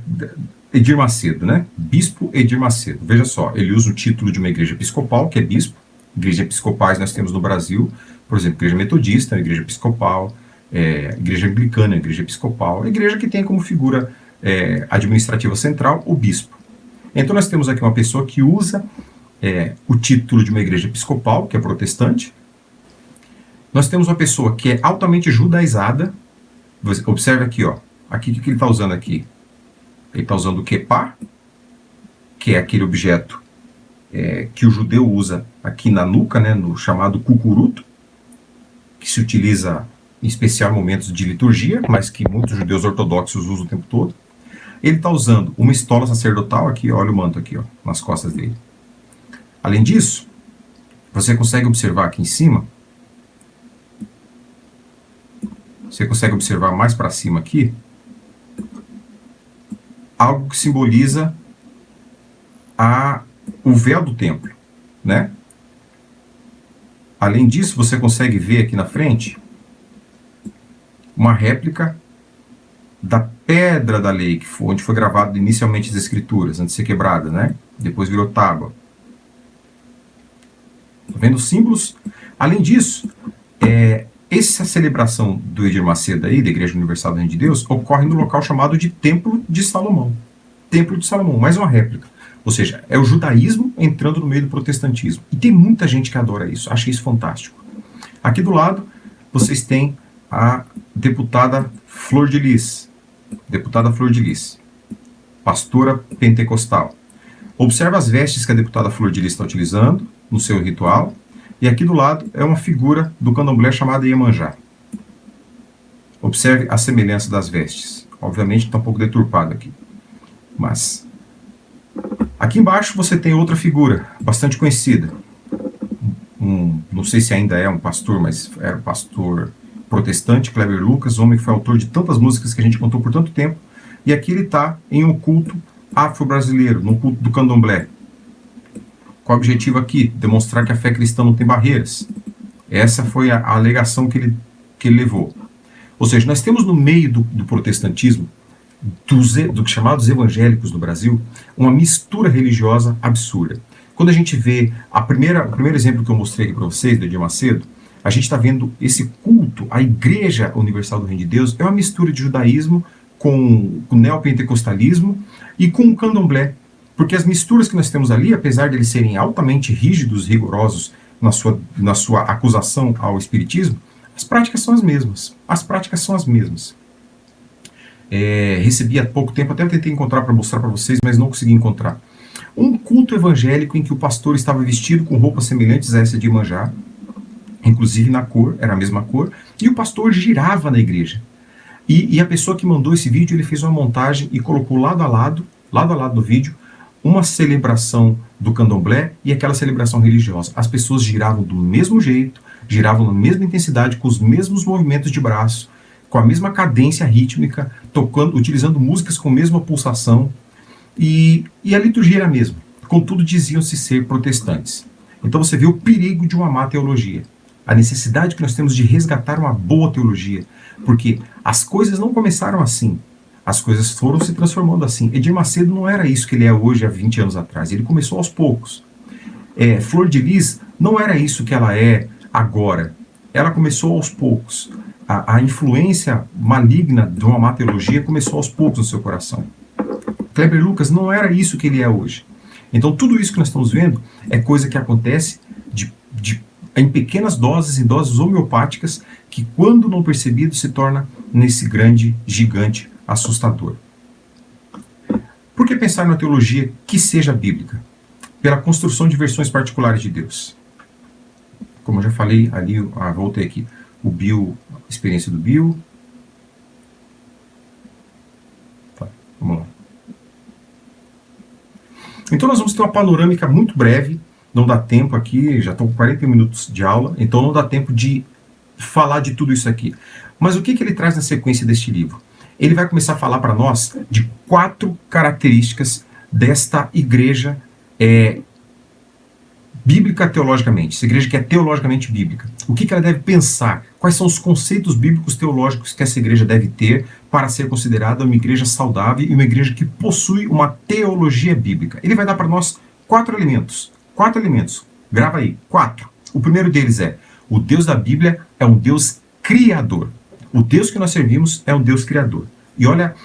Edir Macedo, né? Bispo Edir Macedo. Veja só. Ele usa o título de uma igreja episcopal, que é bispo. Igrejas episcopais nós temos no Brasil, por exemplo, igreja metodista, igreja episcopal, igreja anglicana, igreja episcopal, a igreja que tem como figura administrativa central o bispo. Então nós temos aqui uma pessoa que usa o título de uma igreja episcopal, que é protestante. Nós temos uma pessoa que é altamente judaizada. Observe aqui, ó. Aqui o que ele está usando aqui? Ele está usando o quepá, que é aquele objeto que o judeu usa aqui na nuca, né, no chamado cucuruto, que se utiliza em especial em momentos de liturgia, mas que muitos judeus ortodoxos usam o tempo todo. Ele está usando uma estola sacerdotal aqui, olha o manto aqui, ó, nas costas dele. Além disso, você consegue observar aqui em cima, você consegue observar mais para cima aqui, algo que simboliza o véu do templo, né? Além disso, você consegue ver aqui na frente uma réplica da pedra da lei, onde foi gravado inicialmente as escrituras, antes de ser quebrada, né? Depois virou tábua. Tá vendo os símbolos? Além disso, essa celebração do Edir Macedo aí, da Igreja Universal do Reino de Deus, ocorre no local chamado de Templo de Salomão. Templo de Salomão, mais uma réplica. Ou seja, é o judaísmo entrando no meio do protestantismo. E tem muita gente que adora isso, acha isso fantástico. Aqui do lado, vocês têm a deputada Flor de Lis. Deputada Flor de Lis, pastora pentecostal. Observa as vestes que a deputada Flor de Lis está utilizando no seu ritual. E aqui do lado é uma figura do candomblé chamada Iemanjá. Observe a semelhança das vestes. Obviamente está um pouco deturpado aqui. Mas aqui embaixo você tem outra figura, bastante conhecida. Não sei se ainda é um pastor, mas era um pastor protestante, Kleber Lucas, homem que foi autor de tantas músicas que a gente contou por tanto tempo. E aqui ele está em um culto afro-brasileiro, no culto do candomblé. Qual o objetivo aqui? Demonstrar que a fé cristã não tem barreiras. Essa foi a alegação que ele levou. Ou seja, nós temos no meio do protestantismo, dos chamados evangélicos no Brasil, uma mistura religiosa absurda. Quando a gente vê o primeiro exemplo que eu mostrei aqui para vocês, do Edir Macedo, a gente está vendo esse culto, a Igreja Universal do Reino de Deus, é uma mistura de judaísmo com neopentecostalismo e com o candomblé. Porque as misturas que nós temos ali, apesar de eles serem altamente rígidos, rigorosos na sua acusação ao espiritismo, as práticas são as mesmas. As práticas são as mesmas. Recebi há pouco tempo, até tentei encontrar para mostrar para vocês, mas não consegui encontrar. Um culto evangélico em que o pastor estava vestido com roupas semelhantes a essa de Iemanjá, inclusive na cor, era a mesma cor, e o pastor girava na igreja. E a pessoa que mandou esse vídeo, ele fez uma montagem e colocou lado a lado do vídeo, uma celebração do candomblé e aquela celebração religiosa. As pessoas giravam do mesmo jeito, giravam na mesma intensidade, com os mesmos movimentos de braço, com a mesma cadência rítmica, tocando, utilizando músicas com a mesma pulsação, e a liturgia era a mesma. Contudo, diziam-se ser protestantes. Então você vê o perigo de uma má teologia, a necessidade que nós temos de resgatar uma boa teologia, porque as coisas não começaram assim, as coisas foram se transformando assim. Edir Macedo não era isso que ele é hoje há 20 anos atrás, ele começou aos poucos. Flor de Lis não era isso que ela é agora, ela começou aos poucos. A influência maligna de uma má teologia começou aos poucos no seu coração. Kleber Lucas não era isso que ele é hoje. Então tudo isso que nós estamos vendo é coisa que acontece em pequenas doses, em doses homeopáticas, que quando não percebido se torna nesse grande gigante assustador. Por que pensar numa teologia que seja bíblica? Pela construção de versões particulares de Deus. Como eu já falei ali, voltei aqui, o Bill, a experiência do Bill. Tá, vamos lá. Então nós vamos ter uma panorâmica muito breve, não dá tempo aqui, já estou com 40 minutos de aula, então não dá tempo de falar de tudo isso aqui. Mas o que ele traz na sequência deste livro? Ele vai começar a falar para nós de 4 características desta igreja bíblica teologicamente, essa igreja que é teologicamente bíblica. O que ela deve pensar? Quais são os conceitos bíblicos teológicos que essa igreja deve ter para ser considerada uma igreja saudável e uma igreja que possui uma teologia bíblica? Ele vai dar para nós 4 elementos. 4 elementos. Grava aí. 4. O primeiro deles é: o Deus da Bíblia é um Deus criador. O Deus que nós servimos é um Deus criador. E olha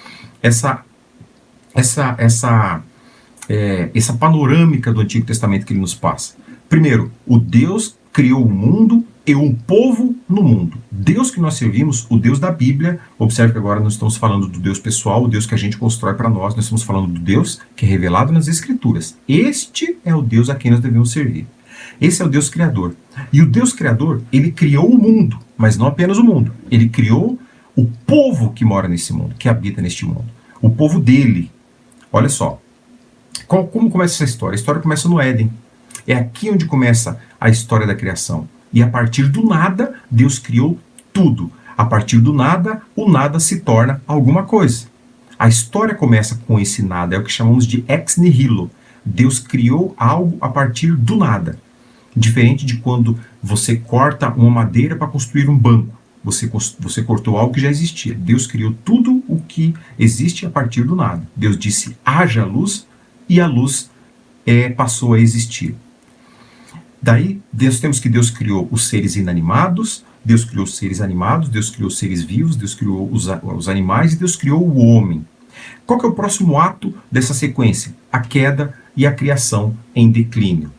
essa panorâmica do Antigo Testamento que ele nos passa. Primeiro, o Deus criou o mundo e um povo no mundo. Deus que nós servimos, o Deus da Bíblia, observe que agora nós estamos falando do Deus pessoal, o Deus que a gente constrói para nós estamos falando do Deus que é revelado nas Escrituras. Este é o Deus a quem nós devemos servir. Esse é o Deus criador. E o Deus criador, ele criou o mundo, mas não apenas o mundo. Ele criou o povo que mora nesse mundo, que habita neste mundo. O povo dele. Olha só. Como começa essa história? A história começa no Éden. É aqui onde começa a história da criação. E a partir do nada, Deus criou tudo. A partir do nada, o nada se torna alguma coisa. A história começa com esse nada, é o que chamamos de ex nihilo. Deus criou algo a partir do nada. Diferente de quando você corta uma madeira para construir um banco. Você cortou algo que já existia. Deus criou tudo o que existe a partir do nada. Deus disse, haja luz, e a luz passou a existir. Daí, nós temos que Deus criou os seres inanimados, Deus criou os seres animados, Deus criou os seres vivos, Deus criou os animais e Deus criou o homem. Qual que é o próximo ato dessa sequência? A queda e a criação em declínio.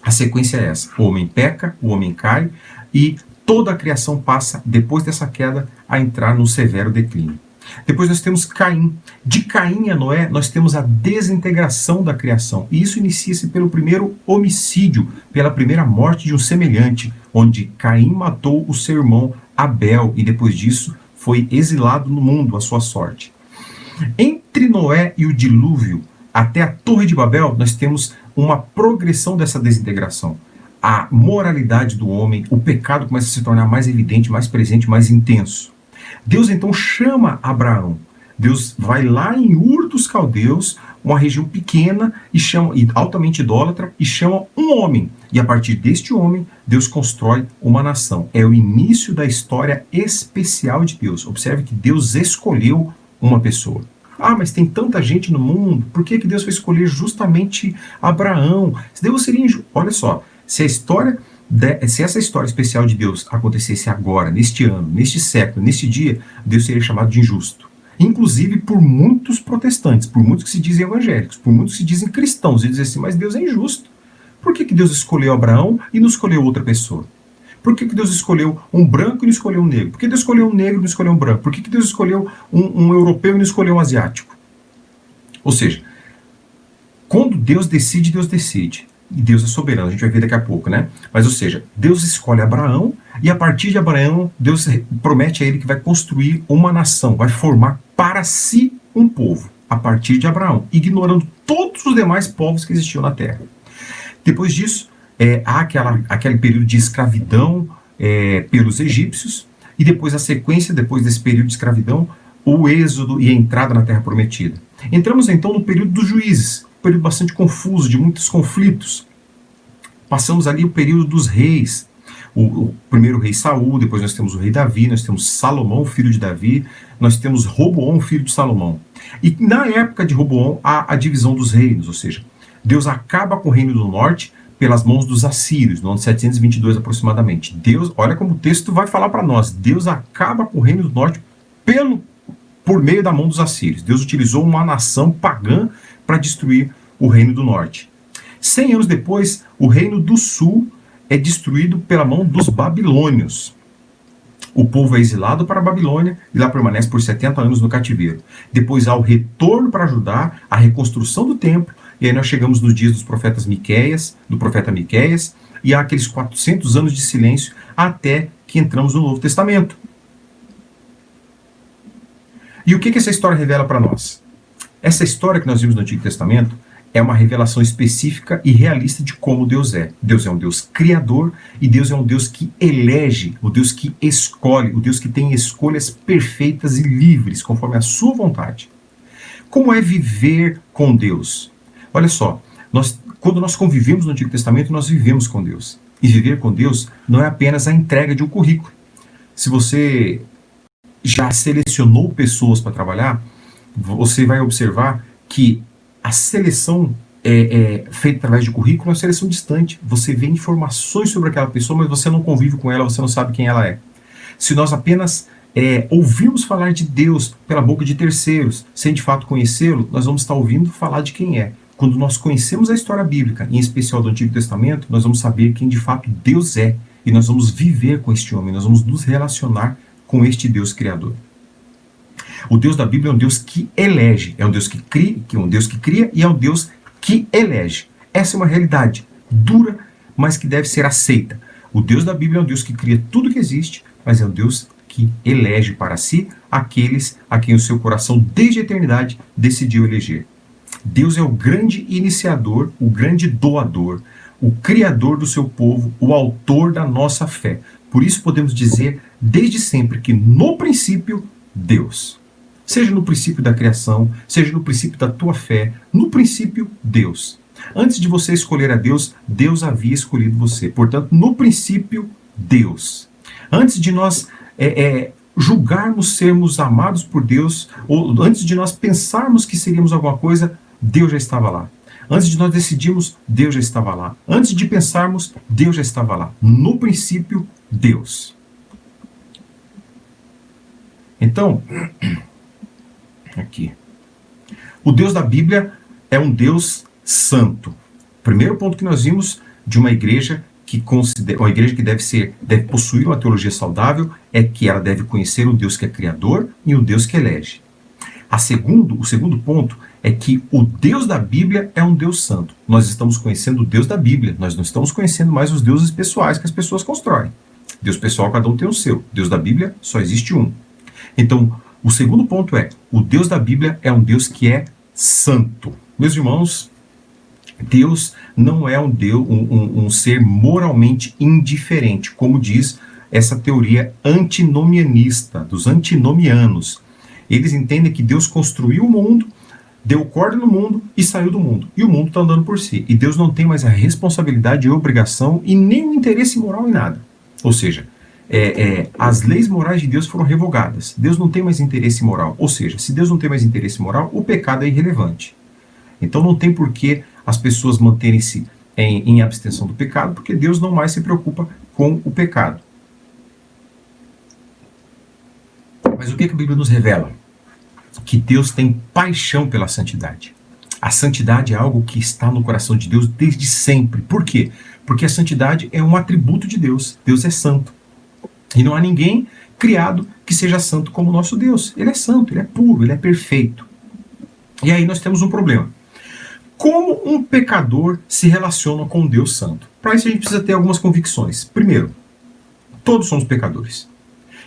A sequência é essa: o homem peca, o homem cai e toda a criação passa, depois dessa queda, a entrar num severo declínio. Depois nós temos Caim. De Caim a Noé, nós temos a desintegração da criação. E isso inicia-se pelo primeiro homicídio, pela primeira morte de um semelhante, onde Caim matou o seu irmão Abel e depois disso foi exilado no mundo à sua sorte. Entre Noé e o dilúvio, até a Torre de Babel, nós temos uma progressão dessa desintegração. A moralidade do homem, o pecado começa a se tornar mais evidente, mais presente, mais intenso. Deus então chama Abraão. Deus vai lá em Ur dos Caldeus, uma região pequena e altamente idólatra, e chama um homem. E a partir deste homem, Deus constrói uma nação. É o início da história especial de Deus. Observe que Deus escolheu uma pessoa. Ah, mas tem tanta gente no mundo, por que Deus vai escolher justamente Abraão? Deus seria injusto. Olha só, se essa história especial de Deus acontecesse agora, neste ano, neste século, neste dia, Deus seria chamado de injusto. Inclusive por muitos protestantes, por muitos que se dizem evangélicos, por muitos que se dizem cristãos, e dizem assim, mas Deus é injusto. Por que Deus escolheu Abraão e não escolheu outra pessoa? Por que Deus escolheu um branco e não escolheu um negro? Por que Deus escolheu um negro e não escolheu um branco? Por que Deus escolheu um europeu e não escolheu um asiático? Ou seja, quando Deus decide, Deus decide. E Deus é soberano, a gente vai ver daqui a pouco, né? Mas, ou seja, Deus escolhe Abraão e a partir de Abraão, Deus promete a ele que vai construir uma nação, vai formar para si um povo, a partir de Abraão, ignorando todos os demais povos que existiam na terra. Depois disso, há aquele período de escravidão pelos egípcios, e depois a sequência, depois desse período de escravidão, o êxodo e a entrada na Terra Prometida. Entramos então no período dos juízes, um período bastante confuso, de muitos conflitos. Passamos ali o período dos reis, o primeiro rei Saul, depois nós temos o rei Davi, nós temos Salomão, filho de Davi, nós temos Roboão, filho de Salomão. E na época de Roboão há a divisão dos reinos, ou seja, Deus acaba com o reino do norte pelas mãos dos assírios, no ano 722 aproximadamente. Deus, olha como o texto vai falar para nós, Deus acaba com o reino do norte por meio da mão dos assírios. Deus utilizou uma nação pagã para destruir o reino do norte. 100 anos depois, o reino do sul é destruído pela mão dos babilônios. O povo é exilado para a Babilônia e lá permanece por 70 anos no cativeiro. Depois há o retorno para Judá, a reconstrução do templo, e aí nós chegamos nos dias do profeta Miqueias, e há aqueles 400 anos de silêncio até que entramos no Novo Testamento. E o que essa história revela para nós? Essa história que nós vimos no Antigo Testamento é uma revelação específica e realista de como Deus é. Deus é um Deus criador e Deus é um Deus que elege, o Deus que escolhe, o Deus que tem escolhas perfeitas e livres, conforme a sua vontade. Como é viver com Deus? Olha só, quando nós convivemos no Antigo Testamento, nós vivemos com Deus. E viver com Deus não é apenas a entrega de um currículo. Se você já selecionou pessoas para trabalhar, você vai observar que a seleção feita através de currículo é uma seleção distante. Você vê informações sobre aquela pessoa, mas você não convive com ela, você não sabe quem ela é. Se nós apenas ouvirmos falar de Deus pela boca de terceiros, sem de fato conhecê-lo, nós vamos estar ouvindo falar de quem é. Quando nós conhecemos a história bíblica, em especial do Antigo Testamento, nós vamos saber quem de fato Deus é, e nós vamos viver com este homem, nós vamos nos relacionar com este Deus criador. O Deus da Bíblia é um Deus que elege, é um Deus que cria e é um Deus que elege. Essa é uma realidade dura, mas que deve ser aceita. O Deus da Bíblia é um Deus que cria tudo que existe, mas é um Deus que elege para si aqueles a quem o seu coração, desde a eternidade, decidiu eleger. Deus é o grande iniciador, o grande doador, o criador do seu povo, o autor da nossa fé. Por isso podemos dizer, desde sempre, que no princípio, Deus. Seja no princípio da criação, seja no princípio da tua fé, no princípio, Deus. Antes de você escolher a Deus, Deus havia escolhido você. Portanto, no princípio, Deus. Antes de nós julgarmos sermos amados por Deus, ou antes de nós pensarmos que seríamos alguma coisa, Deus já estava lá. Antes de nós decidirmos, Deus já estava lá. Antes de pensarmos, Deus já estava lá. No princípio, Deus. Então, aqui. O Deus da Bíblia é um Deus santo. O primeiro ponto que nós vimos de uma igreja que deve possuir uma teologia saudável é que ela deve conhecer um Deus que é criador e um Deus que elege. O segundo ponto é que o Deus da Bíblia é um Deus santo. Nós estamos conhecendo o Deus da Bíblia, nós não estamos conhecendo mais os deuses pessoais que as pessoas constroem. Deus pessoal, cada um tem o seu. Deus da Bíblia, só existe um. Então, o segundo ponto é, o Deus da Bíblia é um Deus que é santo. Meus irmãos, Deus não é um ser moralmente indiferente, como diz essa teoria antinomianista, dos antinomianos. Eles entendem que Deus construiu o mundo, deu corda no mundo e saiu do mundo. E o mundo está andando por si. E Deus não tem mais a responsabilidade e obrigação e nem o interesse moral em nada. Ou seja, as leis morais de Deus foram revogadas. Deus não tem mais interesse moral. Ou seja, se Deus não tem mais interesse moral, o pecado é irrelevante. Então não tem por que as pessoas manterem-se em abstenção do pecado, porque Deus não mais se preocupa com o pecado. Mas o que a Bíblia nos revela? Que Deus tem paixão pela santidade. A santidade é algo que está no coração de Deus desde sempre. Por quê? Porque a santidade é um atributo de Deus. Deus é santo. E não há ninguém criado que seja santo como o nosso Deus. Ele é santo, ele é puro, ele é perfeito. E aí nós temos um problema. Como um pecador se relaciona com um Deus santo? Para isso a gente precisa ter algumas convicções. Primeiro, todos somos pecadores.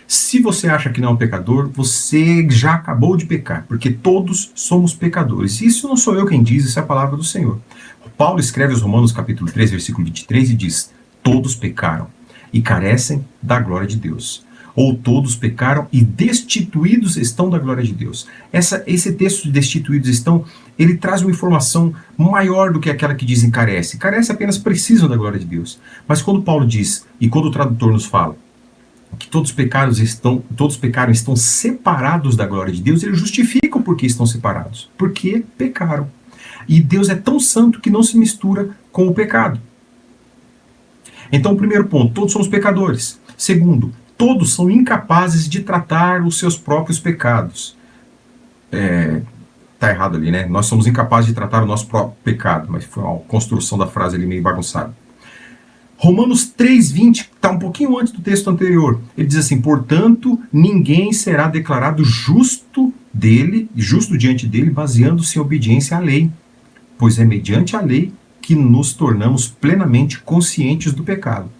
Se você acha que não é um pecador, você já acabou de pecar, porque todos somos pecadores. Isso não sou eu quem diz, isso é a palavra do Senhor. Paulo escreve aos Romanos capítulo 3, versículo 23 e diz: todos pecaram e carecem da glória de Deus. Ou todos pecaram e destituídos estão da glória de Deus. Esse texto de destituídos estão, ele traz uma informação maior do que aquela que dizem carece. Carece apenas precisam da glória de Deus. Mas quando Paulo diz, e quando o tradutor nos fala, que todos pecaram e estão separados da glória de Deus, ele justifica o porquê estão separados. Porque pecaram. E Deus é tão santo que não se mistura com o pecado. Então, primeiro ponto, todos somos pecadores. Segundo, todos são incapazes de tratar os seus próprios pecados. Tá errado ali, né? Nós somos incapazes de tratar o nosso próprio pecado, mas foi uma construção da frase ali meio bagunçada. Romanos 3,20, está um pouquinho antes do texto anterior. Ele diz assim: portanto, ninguém será declarado justo diante dele, baseando-se em obediência à lei, pois é mediante a lei que nos tornamos plenamente conscientes do pecado.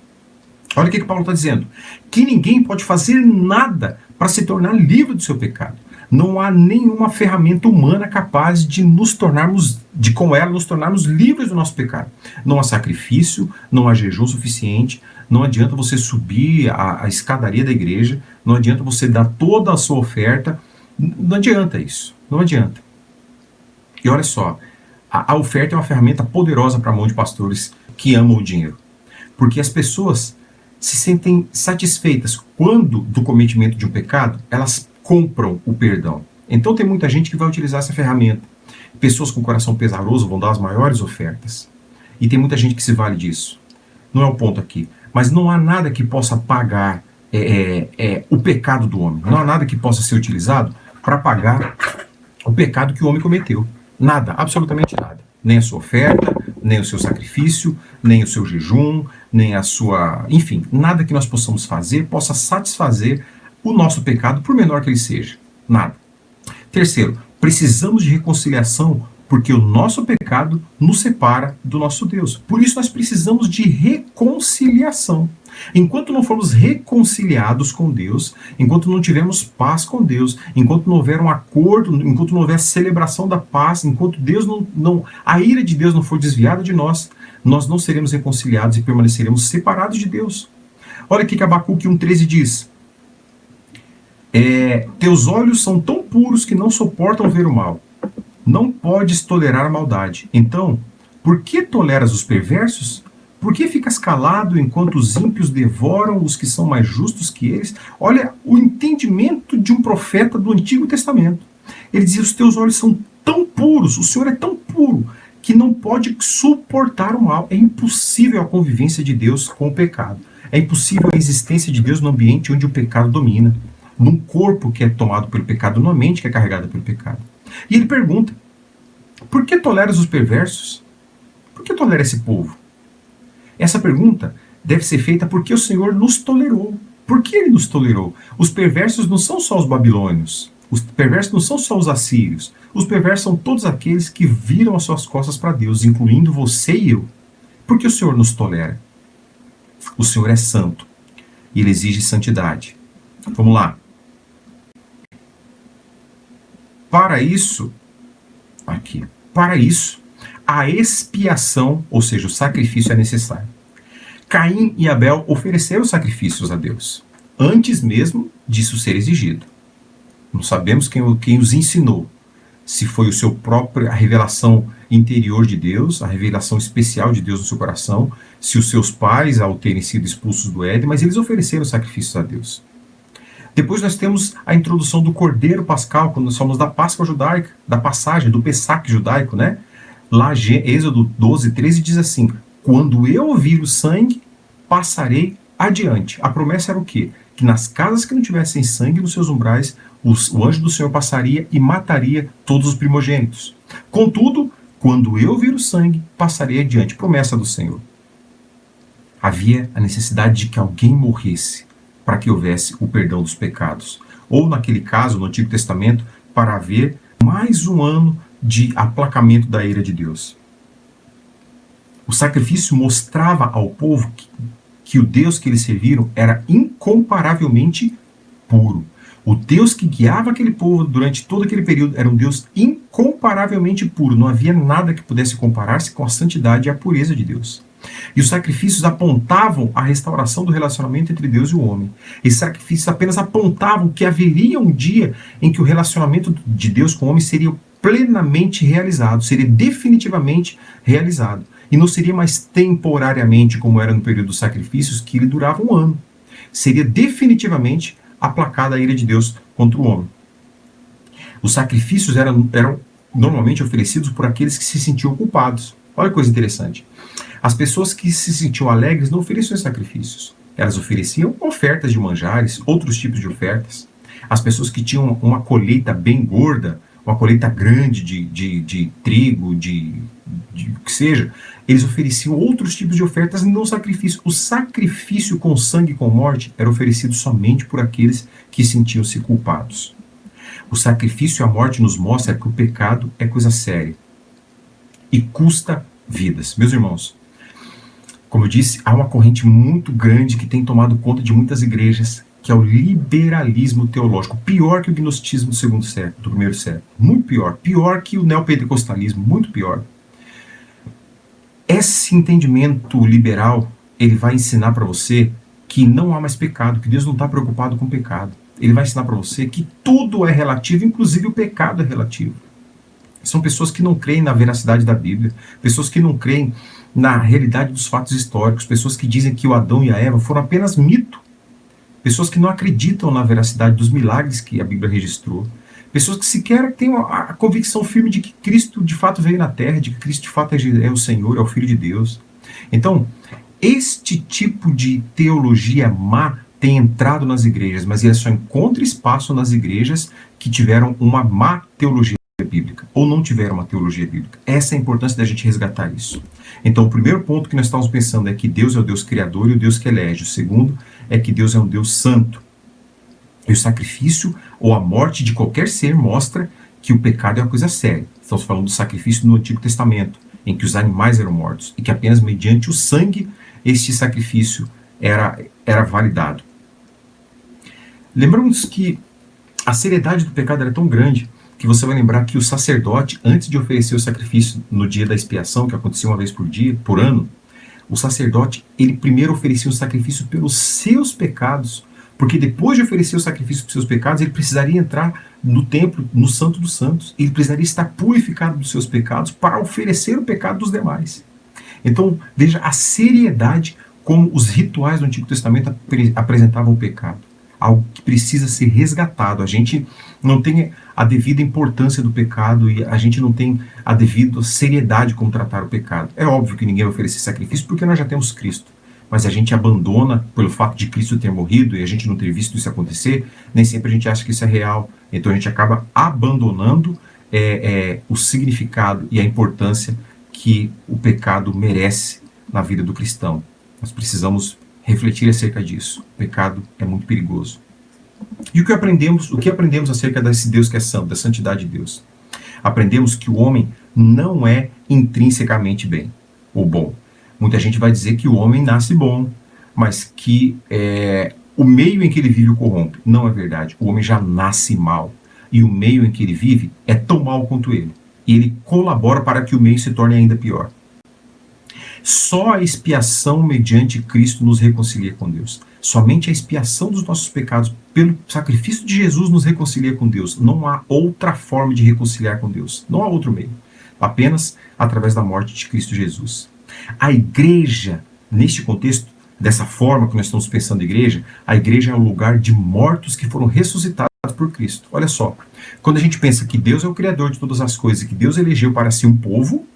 Olha o que Paulo está dizendo. Que ninguém pode fazer nada para se tornar livre do seu pecado. Não há nenhuma ferramenta humana capaz de com ela nos tornarmos livres do nosso pecado. Não há sacrifício, não há jejum suficiente, não adianta você subir a escadaria da igreja, não adianta você dar toda a sua oferta, não adianta isso, não adianta. E olha só, a oferta é uma ferramenta poderosa para a mão de pastores que amam o dinheiro. Porque as pessoas se sentem satisfeitas quando, do cometimento de um pecado, elas compram o perdão. Então tem muita gente que vai utilizar essa ferramenta. Pessoas com coração pesaroso vão dar as maiores ofertas. E tem muita gente que se vale disso. Não é o ponto aqui. Mas não há nada que possa pagar o pecado do homem. Não há nada que possa ser utilizado para pagar o pecado que o homem cometeu. Nada, absolutamente nada. Nem a sua oferta, nem o seu sacrifício, nem o seu jejum, nem a sua... Enfim, nada que nós possamos fazer possa satisfazer o nosso pecado, por menor que ele seja. Nada. Terceiro, precisamos de reconciliação porque o nosso pecado nos separa do nosso Deus. Por isso nós precisamos de reconciliação. Enquanto não formos reconciliados com Deus, enquanto não tivermos paz com Deus, enquanto não houver um acordo, enquanto não houver celebração da paz, enquanto Deus a ira de Deus não for desviada de nós, nós não seremos reconciliados e permaneceremos separados de Deus. Olha o que Abacuque 1,13 diz. Teus olhos são tão puros que não suportam ver o mal. Não podes tolerar a maldade. Então, por que toleras os perversos? Por que ficas calado enquanto os ímpios devoram os que são mais justos que eles? Olha o entendimento de um profeta do Antigo Testamento. Ele dizia: os teus olhos são tão puros, o Senhor é tão puro, que não pode suportar o mal. É impossível a convivência de Deus com o pecado. É impossível a existência de Deus no ambiente onde o pecado domina. Num corpo que é tomado pelo pecado, numa mente que é carregada pelo pecado. E ele pergunta: por que toleras os perversos? Por que tolera esse povo? Essa pergunta deve ser feita porque o Senhor nos tolerou. Por que ele nos tolerou? Os perversos não são só os babilônios. Os perversos não são só os assírios. Os perversos são todos aqueles que viram as suas costas para Deus, incluindo você e eu. Por que o Senhor nos tolera? O Senhor é santo e ele exige santidade. Vamos lá. Para isso, a expiação, ou seja, o sacrifício é necessário. Caim e Abel ofereceram sacrifícios a Deus, antes mesmo disso ser exigido. Não sabemos quem os ensinou, se foi a revelação interior de Deus, a revelação especial de Deus no seu coração, se os seus pais, ao terem sido expulsos do Éden, mas eles ofereceram sacrifícios a Deus. Depois nós temos a introdução do Cordeiro Pascal, quando nós falamos da Páscoa judaica, da passagem, do Pessac judaico, né? Lá, Êxodo 12, 13 diz assim: quando eu ouvir o sangue, passarei adiante. A promessa era o quê? Que nas casas que não tivessem sangue nos seus umbrais, o anjo do Senhor passaria e mataria todos os primogênitos. Contudo, quando eu ouvir o sangue, passarei adiante. Promessa do Senhor. Havia a necessidade de que alguém morresse para que houvesse o perdão dos pecados. Ou, naquele caso, no Antigo Testamento, para haver mais um ano de aplacamento da ira de Deus. O sacrifício mostrava ao povo que o Deus que eles serviram era incomparavelmente puro. O Deus que guiava aquele povo durante todo aquele período era um Deus incomparavelmente puro. Não havia nada que pudesse comparar-se com a santidade e a pureza de Deus. E os sacrifícios apontavam a restauração do relacionamento entre Deus e o homem. Esses sacrifícios apenas apontavam que haveria um dia em que o relacionamento de Deus com o homem seria plenamente realizado, seria definitivamente realizado. E não seria mais temporariamente, como era no período dos sacrifícios, que ele durava um ano. Seria definitivamente aplacada a ira de Deus contra o homem. Os sacrifícios eram normalmente oferecidos por aqueles que se sentiam culpados. Olha que coisa interessante. As pessoas que se sentiam alegres não ofereciam sacrifícios. Elas ofereciam ofertas de manjares, outros tipos de ofertas. As pessoas que tinham uma colheita bem gorda, uma colheita grande de trigo, de o que seja, eles ofereciam outros tipos de ofertas e não sacrifício. O sacrifício com sangue e com morte era oferecido somente por aqueles que sentiam-se culpados. O sacrifício e a morte nos mostra que o pecado é coisa séria e custa vidas. Meus irmãos, como eu disse, há uma corrente muito grande que tem tomado conta de muitas igrejas, que é o liberalismo teológico, pior que o gnosticismo do segundo século, do primeiro século, muito pior que o neopentecostalismo, muito pior. Esse entendimento liberal, ele vai ensinar para você que não há mais pecado, que Deus não está preocupado com o pecado. Ele vai ensinar para você que tudo é relativo, inclusive o pecado é relativo. São pessoas que não creem na veracidade da Bíblia, pessoas que não creem na realidade dos fatos históricos, pessoas que dizem que o Adão e a Eva foram apenas mito, pessoas que não acreditam na veracidade dos milagres que a Bíblia registrou, pessoas que sequer têm a convicção firme de que Cristo de fato veio na Terra, de que Cristo de fato é o Senhor, é o Filho de Deus. Então, este tipo de teologia má tem entrado nas igrejas, mas ele só encontra espaço nas igrejas que tiveram uma má teologia bíblica, ou não tiveram uma teologia bíblica. Essa é a importância da gente resgatar isso. Então, o primeiro ponto que nós estamos pensando é que Deus é o Deus criador e o Deus que elege. O segundo é que Deus é um Deus santo. E o sacrifício ou a morte de qualquer ser mostra que o pecado é uma coisa séria. Estamos falando do sacrifício no Antigo Testamento, em que os animais eram mortos, e que apenas mediante o sangue este sacrifício era validado. Lembramos que a seriedade do pecado era tão grande que você vai lembrar que o sacerdote, antes de oferecer o sacrifício no dia da expiação, que acontecia uma vez por ano, o sacerdote, ele primeiro oferecia um sacrifício pelos seus pecados, porque depois de oferecer o sacrifício pelos seus pecados, ele precisaria entrar no templo, no Santo dos Santos, ele precisaria estar purificado dos seus pecados para oferecer o pecado dos demais. Então, veja a seriedade como os rituais do Antigo Testamento apresentavam o pecado. Algo que precisa ser resgatado. A gente não tem a devida importância do pecado e a gente não tem a devida seriedade como tratar o pecado. É óbvio que ninguém vai oferecer sacrifício porque nós já temos Cristo. Mas a gente abandona pelo fato de Cristo ter morrido e a gente não ter visto isso acontecer. Nem sempre a gente acha que isso é real. Então a gente acaba abandonando o significado e a importância que o pecado merece na vida do cristão. Nós precisamos refletir acerca disso. O pecado é muito perigoso. E o que aprendemos acerca desse Deus que é santo, da santidade de Deus? Aprendemos que o homem não é intrinsecamente bem ou bom. Muita gente vai dizer que o homem nasce bom, mas que o meio em que ele vive o corrompe. Não é verdade. O homem já nasce mal. E o meio em que ele vive é tão mal quanto ele. E ele colabora para que o meio se torne ainda pior. Só a expiação mediante Cristo nos reconcilia com Deus. Somente a expiação dos nossos pecados pelo sacrifício de Jesus nos reconcilia com Deus. Não há outra forma de reconciliar com Deus. Não há outro meio. Apenas através da morte de Cristo Jesus. A igreja, neste contexto, dessa forma que nós estamos pensando igreja, a igreja é o lugar de mortos que foram ressuscitados por Cristo. Olha só, quando a gente pensa que Deus é o Criador de todas as coisas e que Deus elegeu para si um povo,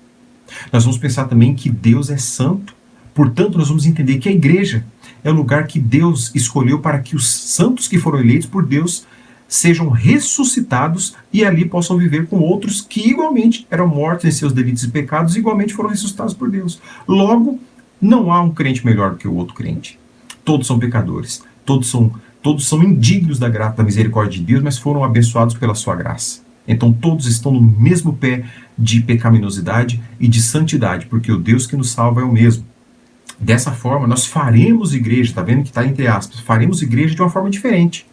nós vamos pensar também que Deus é santo. Portanto, nós vamos entender que a igreja é o lugar que Deus escolheu para que os santos que foram eleitos por Deus sejam ressuscitados e ali possam viver com outros que igualmente eram mortos em seus delitos e pecados e igualmente foram ressuscitados por Deus. Logo, não há um crente melhor do que o outro crente. Todos são pecadores, todos são indignos da misericórdia de Deus, mas foram abençoados pela sua graça. Então todos estão no mesmo pé de pecaminosidade e de santidade, porque o Deus que nos salva é o mesmo. Dessa forma, nós faremos igreja, está vendo que está entre aspas, faremos igreja de uma forma diferente.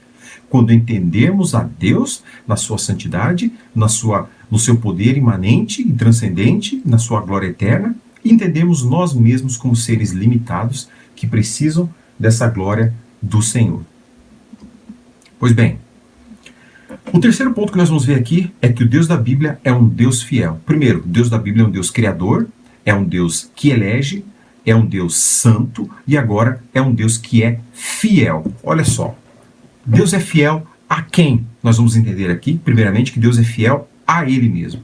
Quando entendemos a Deus na sua santidade, no seu poder imanente e transcendente, na sua glória eterna, e entendemos nós mesmos como seres limitados que precisam dessa glória do Senhor. Pois bem, o terceiro ponto que nós vamos ver aqui é que o Deus da Bíblia é um Deus fiel. Primeiro, o Deus da Bíblia é um Deus criador, é um Deus que elege, é um Deus santo e agora é um Deus que é fiel. Olha só, Deus é fiel a quem? Nós vamos entender aqui, primeiramente, que Deus é fiel a Ele mesmo.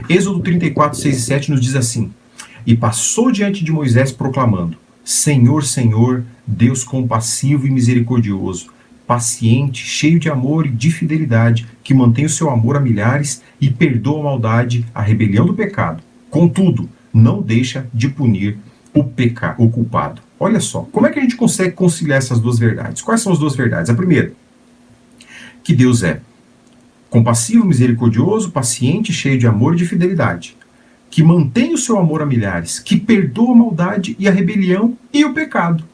Êxodo 34, 6 e 7 nos diz assim: E passou diante de Moisés proclamando: Senhor, Senhor, Deus compassivo e misericordioso, paciente, cheio de amor e de fidelidade, que mantém o seu amor a milhares e perdoa a maldade, a rebelião do pecado. Contudo, não deixa de punir o culpado. Olha só, como é que a gente consegue conciliar essas duas verdades? Quais são as duas verdades? A primeira, que Deus é compassivo, misericordioso, paciente, cheio de amor e de fidelidade, que mantém o seu amor a milhares, que perdoa a maldade e a rebelião e o pecado.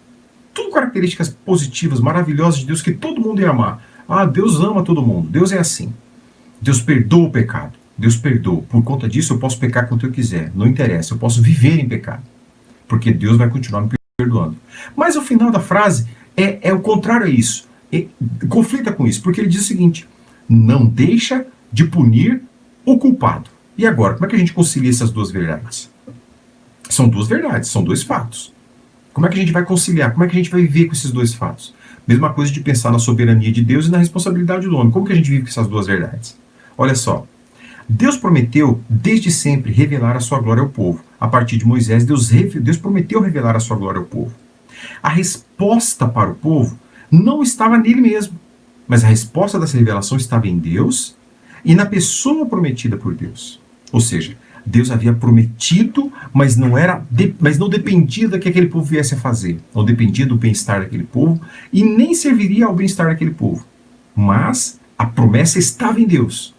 Tudo características positivas, maravilhosas de Deus que todo mundo ia amar. Ah, Deus ama todo mundo. Deus é assim. Deus perdoa o pecado. Deus perdoa. Por conta disso eu posso pecar quanto eu quiser. Não interessa. Eu posso viver em pecado. Porque Deus vai continuar me perdoando. Mas o final da frase é o contrário a isso. Conflita com isso. Porque ele diz o seguinte: não deixa de punir o culpado. E agora, como é que a gente concilia essas duas verdades? São duas verdades, são dois fatos. Como é que a gente vai conciliar? Como é que a gente vai viver com esses dois fatos? Mesma coisa de pensar na soberania de Deus e na responsabilidade do homem. Como que a gente vive com essas duas verdades? Olha só. Deus prometeu, desde sempre, revelar a sua glória ao povo. A partir de Moisés, Deus prometeu revelar a sua glória ao povo. A resposta para o povo não estava nele mesmo, mas a resposta dessa revelação estava em Deus e na pessoa prometida por Deus. Ou seja, Deus havia prometido, mas não dependia do que aquele povo viesse a fazer. Não dependia do bem-estar daquele povo e nem serviria ao bem-estar daquele povo. Mas a promessa estava em Deus,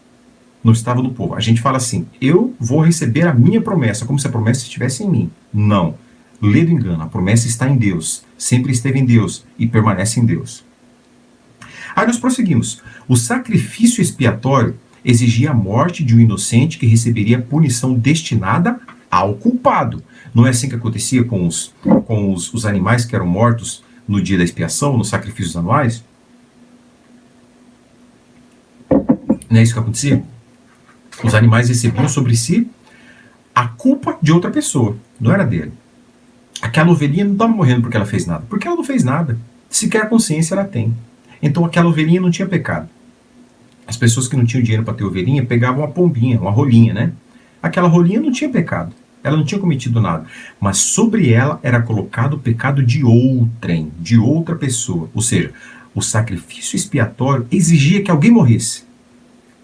não estava no povo. A gente fala assim: eu vou receber a minha promessa, como se a promessa estivesse em mim. Não. Lê do engano. A promessa está em Deus, sempre esteve em Deus e permanece em Deus. Aí nós prosseguimos. O sacrifício expiatório exigia a morte de um inocente que receberia punição destinada ao culpado. Não é assim que acontecia com os animais que eram mortos no dia da expiação, nos sacrifícios anuais? Não é isso que acontecia? Os animais recebiam sobre si a culpa de outra pessoa, não era dele. Aquela ovelhinha não estava morrendo porque ela fez nada, porque ela não fez nada. Sequer a consciência ela tem. Então aquela ovelhinha não tinha pecado. As pessoas que não tinham dinheiro para ter ovelhinha pegavam uma pombinha, uma rolinha, né? Aquela rolinha não tinha pecado. Ela não tinha cometido nada. Mas sobre ela era colocado o pecado de outrem, de outra pessoa. Ou seja, o sacrifício expiatório exigia que alguém morresse.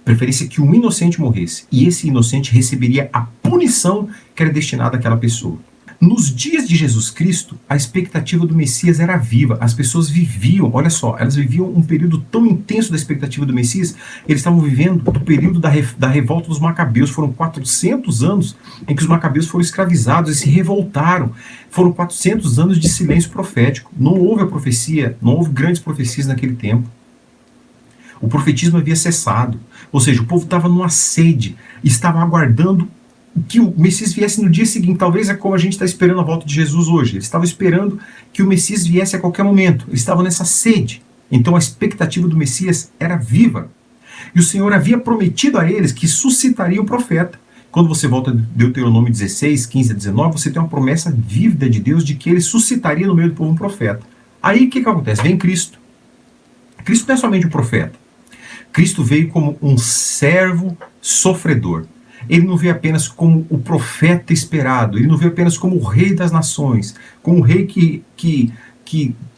Preferia-se que um inocente morresse. E esse inocente receberia a punição que era destinada àquela pessoa. Nos dias de Jesus Cristo, a expectativa do Messias era viva. As pessoas viviam, olha só, elas viviam um período tão intenso da expectativa do Messias. Eles estavam vivendo do período da revolta dos Macabeus. Foram 400 anos em que os Macabeus foram escravizados e se revoltaram. Foram 400 anos de silêncio profético. Não houve a profecia, não houve grandes profecias naquele tempo. O profetismo havia cessado. Ou seja, o povo estava numa sede, estava aguardando que o Messias viesse no dia seguinte. Talvez é como a gente está esperando a volta de Jesus hoje. Eles estavam esperando que o Messias viesse a qualquer momento. Eles estavam nessa sede. Então a expectativa do Messias era viva. E o Senhor havia prometido a eles que suscitaria o profeta. Quando você volta a Deuteronômio 16, 15 a 19, você tem uma promessa vívida de Deus de que ele suscitaria no meio do povo um profeta. Aí o que acontece? Vem Cristo. Cristo não é somente um profeta. Cristo veio como um servo sofredor. Ele não veio apenas como o profeta esperado, ele não veio apenas como o rei das nações, como o rei que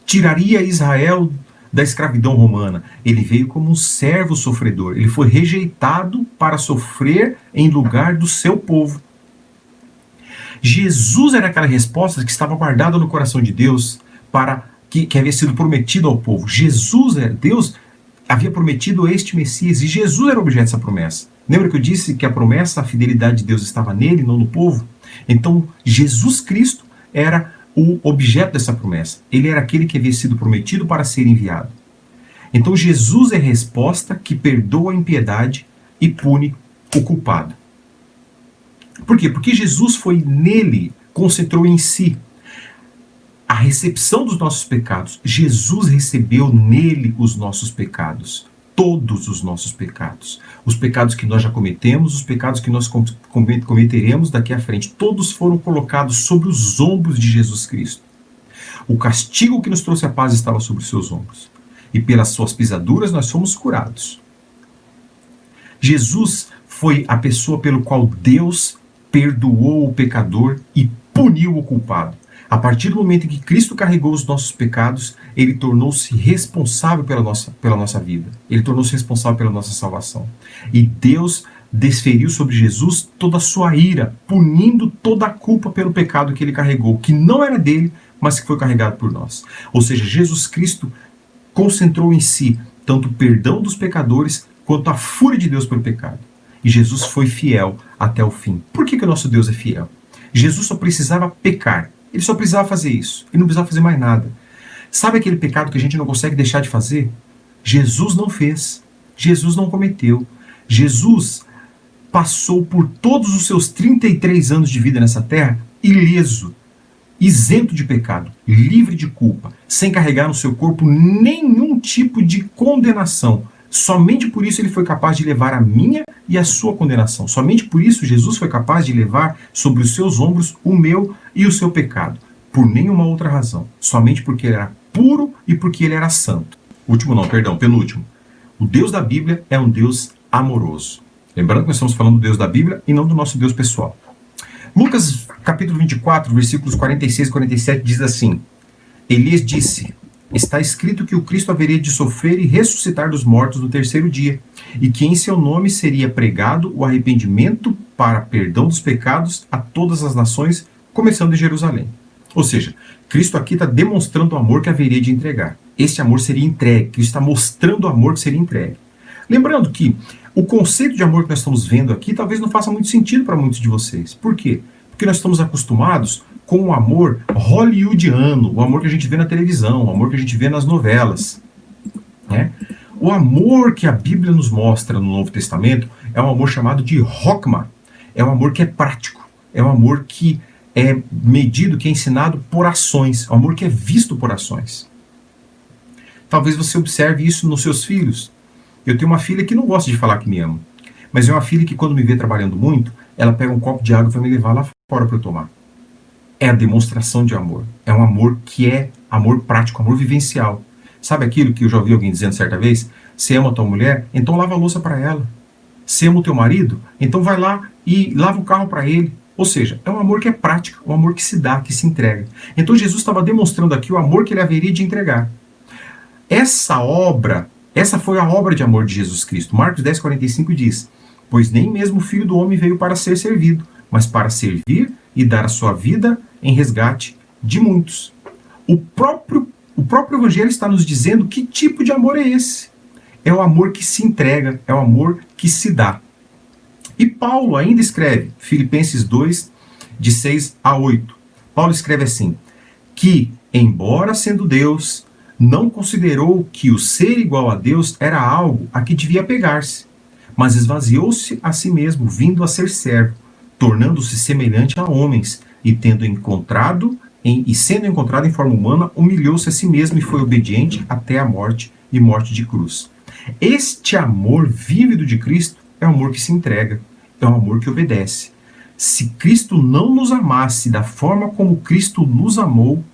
tiraria Israel da escravidão romana. Ele veio como um servo sofredor, ele foi rejeitado para sofrer em lugar do seu povo. Jesus era aquela resposta que estava guardada no coração de Deus, que havia sido prometido ao povo. Deus havia prometido este Messias, e Jesus era o objeto dessa promessa. Lembra que eu disse que a promessa, a fidelidade de Deus estava nele, não no povo? Então, Jesus Cristo era o objeto dessa promessa. Ele era aquele que havia sido prometido para ser enviado. Então Jesus é a resposta que perdoa a impiedade e pune o culpado. Por quê? Porque Jesus foi nele, concentrou em si a recepção dos nossos pecados. Jesus recebeu nele os nossos pecados. Todos os nossos pecados. Os pecados que nós já cometemos, os pecados que nós cometeremos daqui à frente. Todos foram colocados sobre os ombros de Jesus Cristo. O castigo que nos trouxe a paz estava sobre os seus ombros. E pelas suas pisaduras nós fomos curados. Jesus foi a pessoa pelo qual Deus perdoou o pecador e puniu o culpado. A partir do momento em que Cristo carregou os nossos pecados, ele tornou-se responsável pela nossa vida. Ele tornou-se responsável pela nossa salvação. E Deus desferiu sobre Jesus toda a sua ira, punindo toda a culpa pelo pecado que ele carregou, que não era dele, mas que foi carregado por nós. Ou seja, Jesus Cristo concentrou em si tanto o perdão dos pecadores quanto a fúria de Deus pelo pecado. E Jesus foi fiel até o fim. Por que o nosso Deus é fiel? Jesus só precisava pecar. Ele só precisava fazer isso. Ele não precisava fazer mais nada. Sabe aquele pecado que a gente não consegue deixar de fazer? Jesus não fez. Jesus não cometeu. Jesus passou por todos os seus 33 anos de vida nessa terra ileso, isento de pecado, livre de culpa, sem carregar no seu corpo nenhum tipo de condenação. Somente por isso ele foi capaz de levar a minha e a sua condenação. Somente por isso Jesus foi capaz de levar sobre os seus ombros o meu e o seu pecado. Por nenhuma outra razão. Somente porque ele era puro e porque ele era santo. Penúltimo. O Deus da Bíblia é um Deus amoroso. Lembrando que nós estamos falando do Deus da Bíblia e não do nosso Deus pessoal. Lucas capítulo 24, versículos 46 e 47 diz assim: Elias disse: está escrito que o Cristo haveria de sofrer e ressuscitar dos mortos no terceiro dia, e que em seu nome seria pregado o arrependimento para perdão dos pecados a todas as nações, começando em Jerusalém. Ou seja, Cristo aqui está demonstrando o amor que haveria de entregar. Este amor seria entregue. Cristo está mostrando o amor que seria entregue. Lembrando que o conceito de amor que nós estamos vendo aqui talvez não faça muito sentido para muitos de vocês. Por quê? Porque nós estamos acostumados com o amor hollywoodiano, o amor que a gente vê na televisão, o amor que a gente vê nas novelas. Né? O amor que a Bíblia nos mostra no Novo Testamento é um amor chamado de Chokmah. É um amor que é prático. É um amor que é medido, que é ensinado por ações. É um amor que é visto por ações. Talvez você observe isso nos seus filhos. Eu tenho uma filha que não gosta de falar que me ama. Mas é uma filha que quando me vê trabalhando muito, ela pega um copo de água e vai me levar lá fora para eu tomar. É a demonstração de amor. É um amor que é amor prático, amor vivencial. Sabe aquilo que eu já ouvi alguém dizendo certa vez? Você ama a tua mulher? Então lava a louça para ela. Você ama o teu marido? Então vai lá e lava o carro para ele. Ou seja, é um amor que é prático, um amor que se dá, que se entrega. Então Jesus estava demonstrando aqui o amor que ele haveria de entregar. Essa foi a obra de amor de Jesus Cristo. Marcos 10:45 diz: pois nem mesmo o Filho do Homem veio para ser servido, mas para servir e dar a sua vida em resgate de muitos. O próprio Evangelho está nos dizendo que tipo de amor é esse. É o amor que se entrega, é o amor que se dá. E Paulo ainda escreve, Filipenses 2, de 6 a 8. Paulo escreve assim: que, embora sendo Deus, não considerou que o ser igual a Deus era algo a que devia pegar-se, mas esvaziou-se a si mesmo, vindo a ser servo, tornando-se semelhante a homens, e sendo encontrado em forma humana, humilhou-se a si mesmo e foi obediente até a morte e morte de cruz. Este amor vívido de Cristo é um amor que se entrega, é um amor que obedece. Se Cristo não nos amasse da forma como Cristo nos amou,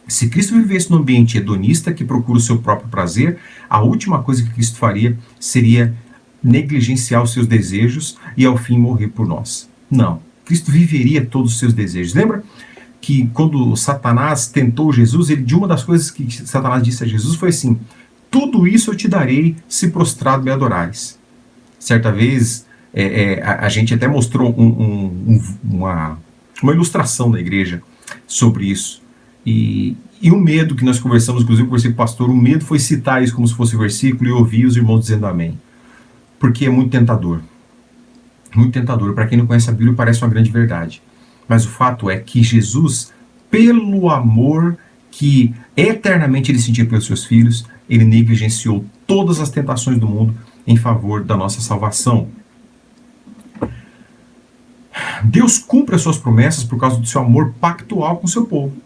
se Cristo vivesse num ambiente hedonista que procura o seu próprio prazer, a última coisa que Cristo faria seria negligenciar os seus desejos e ao fim morrer por nós. Não, Cristo viveria todos os seus desejos. Lembra que quando Satanás tentou Jesus, de uma das coisas que Satanás disse a Jesus foi assim: tudo isso eu te darei se prostrado me adorares. Certa vez, a gente até mostrou uma ilustração da igreja sobre isso. E o medo que nós conversamos, inclusive eu conversei com o pastor, o medo foi citar isso como se fosse versículo e ouvir os irmãos dizendo amém. Porque é muito tentador. Muito tentador. Para quem não conhece a Bíblia, parece uma grande verdade. Mas o fato é que Jesus, pelo amor que eternamente ele sentia pelos seus filhos, ele negligenciou todas as tentações do mundo em favor da nossa salvação. Deus cumpre as suas promessas por causa do seu amor pactual com o seu povo.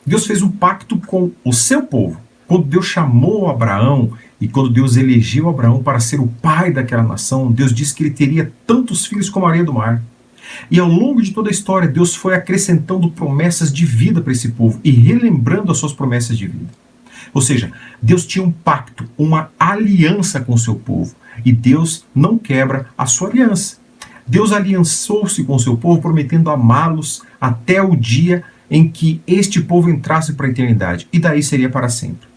Deus fez um pacto com o seu povo. Quando Deus chamou Abraão e quando Deus elegeu Abraão para ser o pai daquela nação, Deus disse que ele teria tantos filhos como a areia do mar. E ao longo de toda a história, Deus foi acrescentando promessas de vida para esse povo e relembrando as suas promessas de vida. Ou seja, Deus tinha um pacto, uma aliança com o seu povo. E Deus não quebra a sua aliança. Deus aliançou-se com o seu povo, prometendo amá-los até o dia em que este povo entrasse para a eternidade. E daí seria para sempre.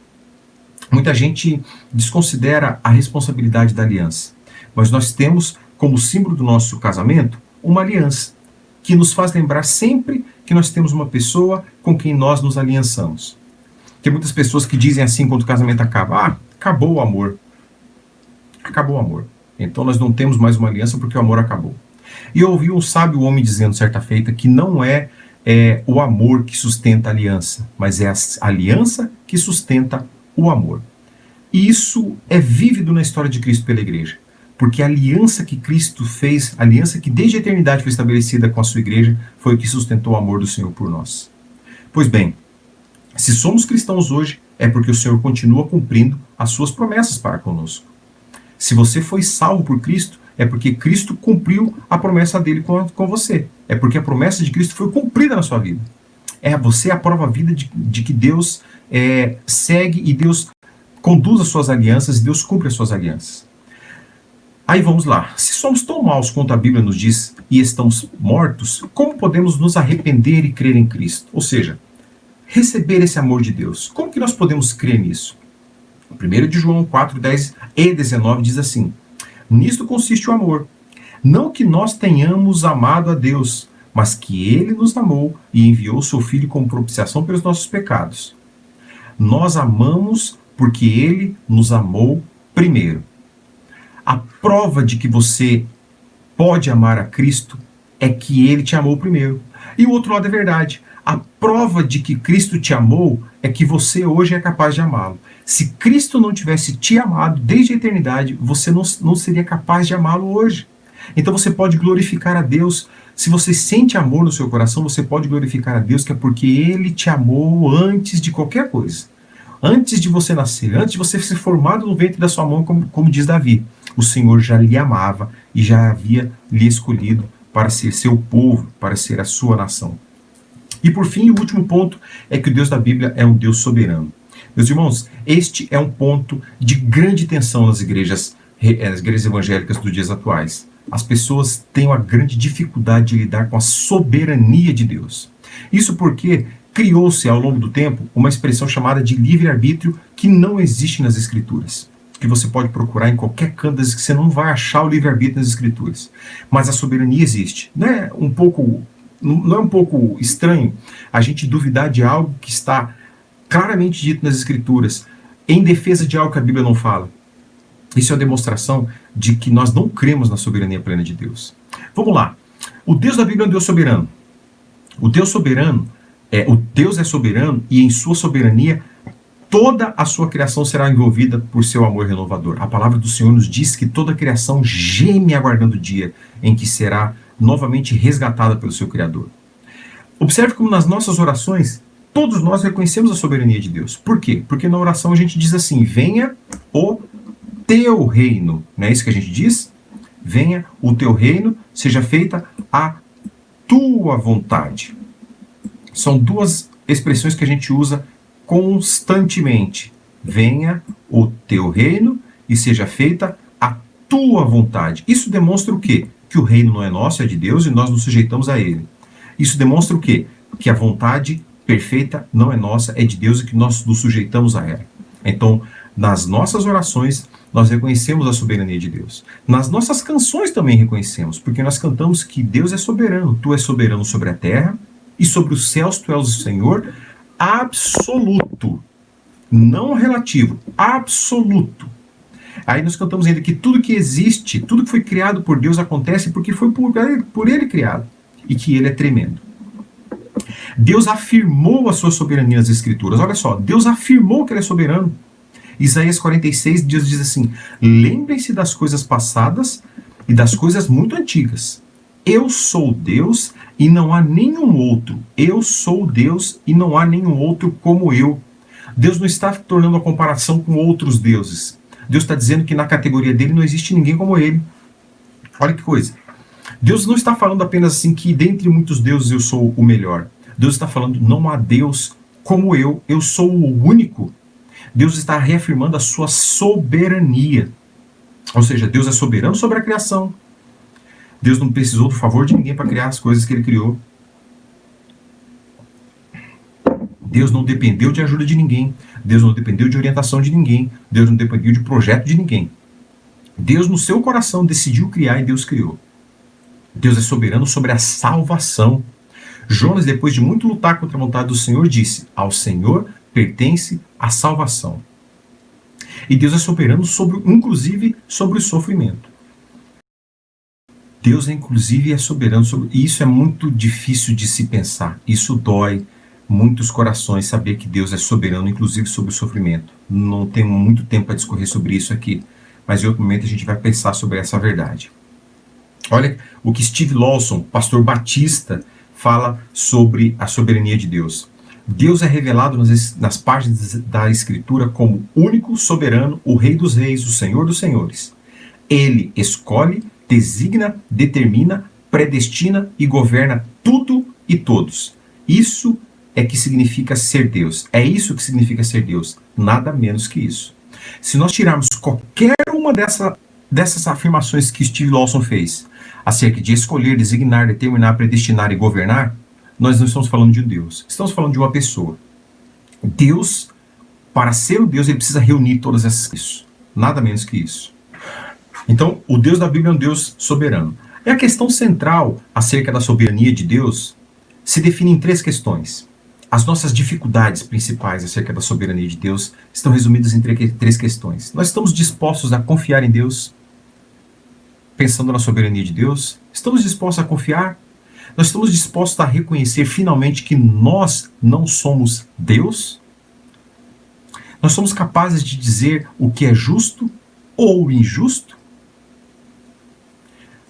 Muita gente desconsidera a responsabilidade da aliança. Mas nós temos, como símbolo do nosso casamento, uma aliança, que nos faz lembrar sempre que nós temos uma pessoa com quem nós nos aliançamos. Tem muitas pessoas que dizem assim quando o casamento acaba: acabou o amor. Acabou o amor. Então nós não temos mais uma aliança porque o amor acabou. E eu ouvi um sábio homem dizendo certa feita que não é o amor que sustenta a aliança, mas é a aliança que sustenta o amor. E isso é vívido na história de Cristo pela igreja. Porque a aliança que Cristo fez, a aliança que desde a eternidade foi estabelecida com a sua igreja, foi o que sustentou o amor do Senhor por nós. Pois bem, se somos cristãos hoje, é porque o Senhor continua cumprindo as suas promessas para conosco. Se você foi salvo por Cristo, é porque Cristo cumpriu a promessa dele com você. É porque a promessa de Cristo foi cumprida na sua vida. Você é a prova viva de que Deus segue e Deus conduz as suas alianças e Deus cumpre as suas alianças. Aí vamos lá. Se somos tão maus quanto a Bíblia nos diz e estamos mortos, como podemos nos arrepender e crer em Cristo? Ou seja, receber esse amor de Deus. Como que nós podemos crer nisso? 1 de João 4, 10 e 19 diz assim: nisto consiste o amor. Não que nós tenhamos amado a Deus, mas que Ele nos amou e enviou seu Filho como propiciação pelos nossos pecados. Nós amamos porque Ele nos amou primeiro. A prova de que você pode amar a Cristo é que Ele te amou primeiro. E o outro lado é verdade. A prova de que Cristo te amou é que você hoje é capaz de amá-lo. Se Cristo não tivesse te amado desde a eternidade, você não seria capaz de amá-lo hoje. Então você pode glorificar a Deus. Se você sente amor no seu coração, você pode glorificar a Deus, que é porque Ele te amou antes de qualquer coisa. Antes de você nascer, antes de você ser formado no ventre da sua mãe, como diz Davi. O Senhor já lhe amava e já havia lhe escolhido para ser seu povo, para ser a sua nação. E por fim, o último ponto é que o Deus da Bíblia é um Deus soberano. Meus irmãos, este é um ponto de grande tensão nas igrejas evangélicas dos dias atuais. As pessoas têm uma grande dificuldade de lidar com a soberania de Deus. Isso porque criou-se ao longo do tempo uma expressão chamada de livre-arbítrio que não existe nas Escrituras. Que você pode procurar em qualquer canto que você não vai achar o livre-arbítrio nas Escrituras. Mas a soberania existe. Não é um pouco estranho a gente duvidar de algo que está claramente dito nas Escrituras, em defesa de algo que a Bíblia não fala? Isso é uma demonstração de que nós não cremos na soberania plena de Deus. Vamos lá. O Deus da Bíblia é um Deus soberano. O Deus é soberano e em sua soberania toda a sua criação será envolvida por seu amor renovador. A palavra do Senhor nos diz que toda a criação geme aguardando o dia em que será novamente resgatada pelo seu Criador. Observe como nas nossas orações, todos nós reconhecemos a soberania de Deus. Por quê? Porque na oração a gente diz assim: venha o teu reino. Não é isso que a gente diz? Venha o teu reino, seja feita a tua vontade. São duas expressões que a gente usa constantemente. Venha o teu reino e seja feita a tua vontade. Isso demonstra o quê? Que o reino não é nosso, é de Deus e nós nos sujeitamos a ele. Isso demonstra o quê? Que a vontade perfeita não é nossa, é de Deus e que nós nos sujeitamos a ela. Então, nas nossas orações, nós reconhecemos a soberania de Deus. Nas nossas canções também reconhecemos, porque nós cantamos que Deus é soberano. Tu és soberano sobre a terra e sobre os céus, tu és o Senhor absoluto, não relativo, absoluto. Aí nós cantamos ainda que tudo que existe, tudo que foi criado por Deus acontece porque foi por ele criado e que ele é tremendo. Deus afirmou a sua soberania nas Escrituras. Olha só, Deus afirmou que ele é soberano. Isaías 46, Deus diz assim: lembrem-se das coisas passadas e das coisas muito antigas. Eu sou Deus e não há nenhum outro. Eu sou Deus e não há nenhum outro como eu. Deus não está tornando a comparação com outros deuses. Deus está dizendo que na categoria dele não existe ninguém como ele. Olha que coisa. Deus não está falando apenas assim que dentre muitos deuses eu sou o melhor. Deus está falando, não há Deus como eu sou o único. Deus está reafirmando a sua soberania. Ou seja, Deus é soberano sobre a criação. Deus não precisou do favor de ninguém para criar as coisas que ele criou. Deus não dependeu de ajuda de ninguém. Deus não dependeu de orientação de ninguém. Deus não dependeu de projeto de ninguém. Deus, no seu coração, decidiu criar e Deus criou. Deus é soberano sobre a salvação. Jonas, depois de muito lutar contra a vontade do Senhor, disse: ao Senhor pertence a salvação. E Deus é soberano sobre, inclusive, sobre o sofrimento. Deus, inclusive, é soberano sobre... E isso é muito difícil de se pensar. Isso dói muitos corações, saber que Deus é soberano, inclusive, sobre o sofrimento. Não tenho muito tempo para discorrer sobre isso aqui, mas em outro momento a gente vai pensar sobre essa verdade. Olha o que Steve Lawson, pastor batista, fala sobre a soberania de Deus. Deus é revelado nas páginas da Escritura como único, soberano, o Rei dos Reis, o Senhor dos Senhores. Ele escolhe, designa, determina, predestina e governa tudo e todos. Isso é que significa ser Deus. É isso que significa ser Deus. Nada menos que isso. Se nós tirarmos qualquer uma dessas afirmações que Steve Lawson fez, acerca de escolher, designar, determinar, predestinar e governar, nós não estamos falando de um Deus. Estamos falando de uma pessoa. Deus, para ser o Deus, ele precisa reunir todas essas coisas. Nada menos que isso. Então, o Deus da Bíblia é um Deus soberano. E a questão central acerca da soberania de Deus se define em 3 questões. As nossas dificuldades principais acerca da soberania de Deus estão resumidas em 3 questões. Nós estamos dispostos a confiar em Deus, pensando na soberania de Deus? Estamos dispostos a confiar? Nós estamos dispostos a reconhecer finalmente que nós não somos Deus? Nós somos capazes de dizer o que é justo ou injusto?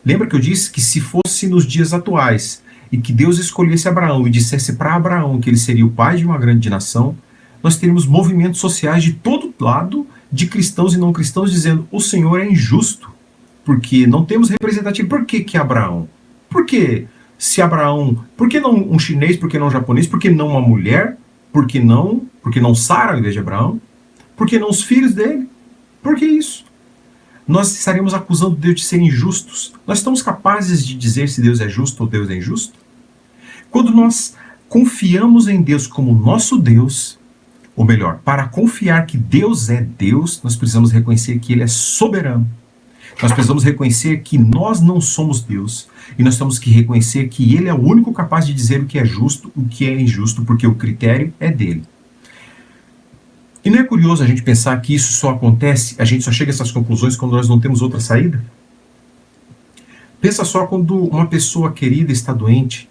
Lembra que eu disse que se fosse nos dias atuais e que Deus escolhesse Abraão e dissesse para Abraão que ele seria o pai de uma grande nação, nós teríamos movimentos sociais de todo lado, de cristãos e não cristãos, dizendo: o Senhor é injusto, porque não temos representativo. Por que Abraão? Por que se Abraão? Por que não um chinês? Por que não um japonês? Por que não uma mulher? Por que não Sara ao invés de Abraão? Por que não os filhos dele? Por que isso? Nós estaríamos acusando Deus de ser injustos. Nós estamos capazes de dizer se Deus é justo ou Deus é injusto? Quando nós confiamos em Deus como nosso Deus, ou melhor, para confiar que Deus é Deus, nós precisamos reconhecer que Ele é soberano. Nós precisamos reconhecer que nós não somos Deus. E nós temos que reconhecer que Ele é o único capaz de dizer o que é justo, o que é injusto, porque o critério é dele. E não é curioso a gente pensar que isso só acontece, a gente só chega a essas conclusões quando nós não temos outra saída? Pensa só quando uma pessoa querida está doente.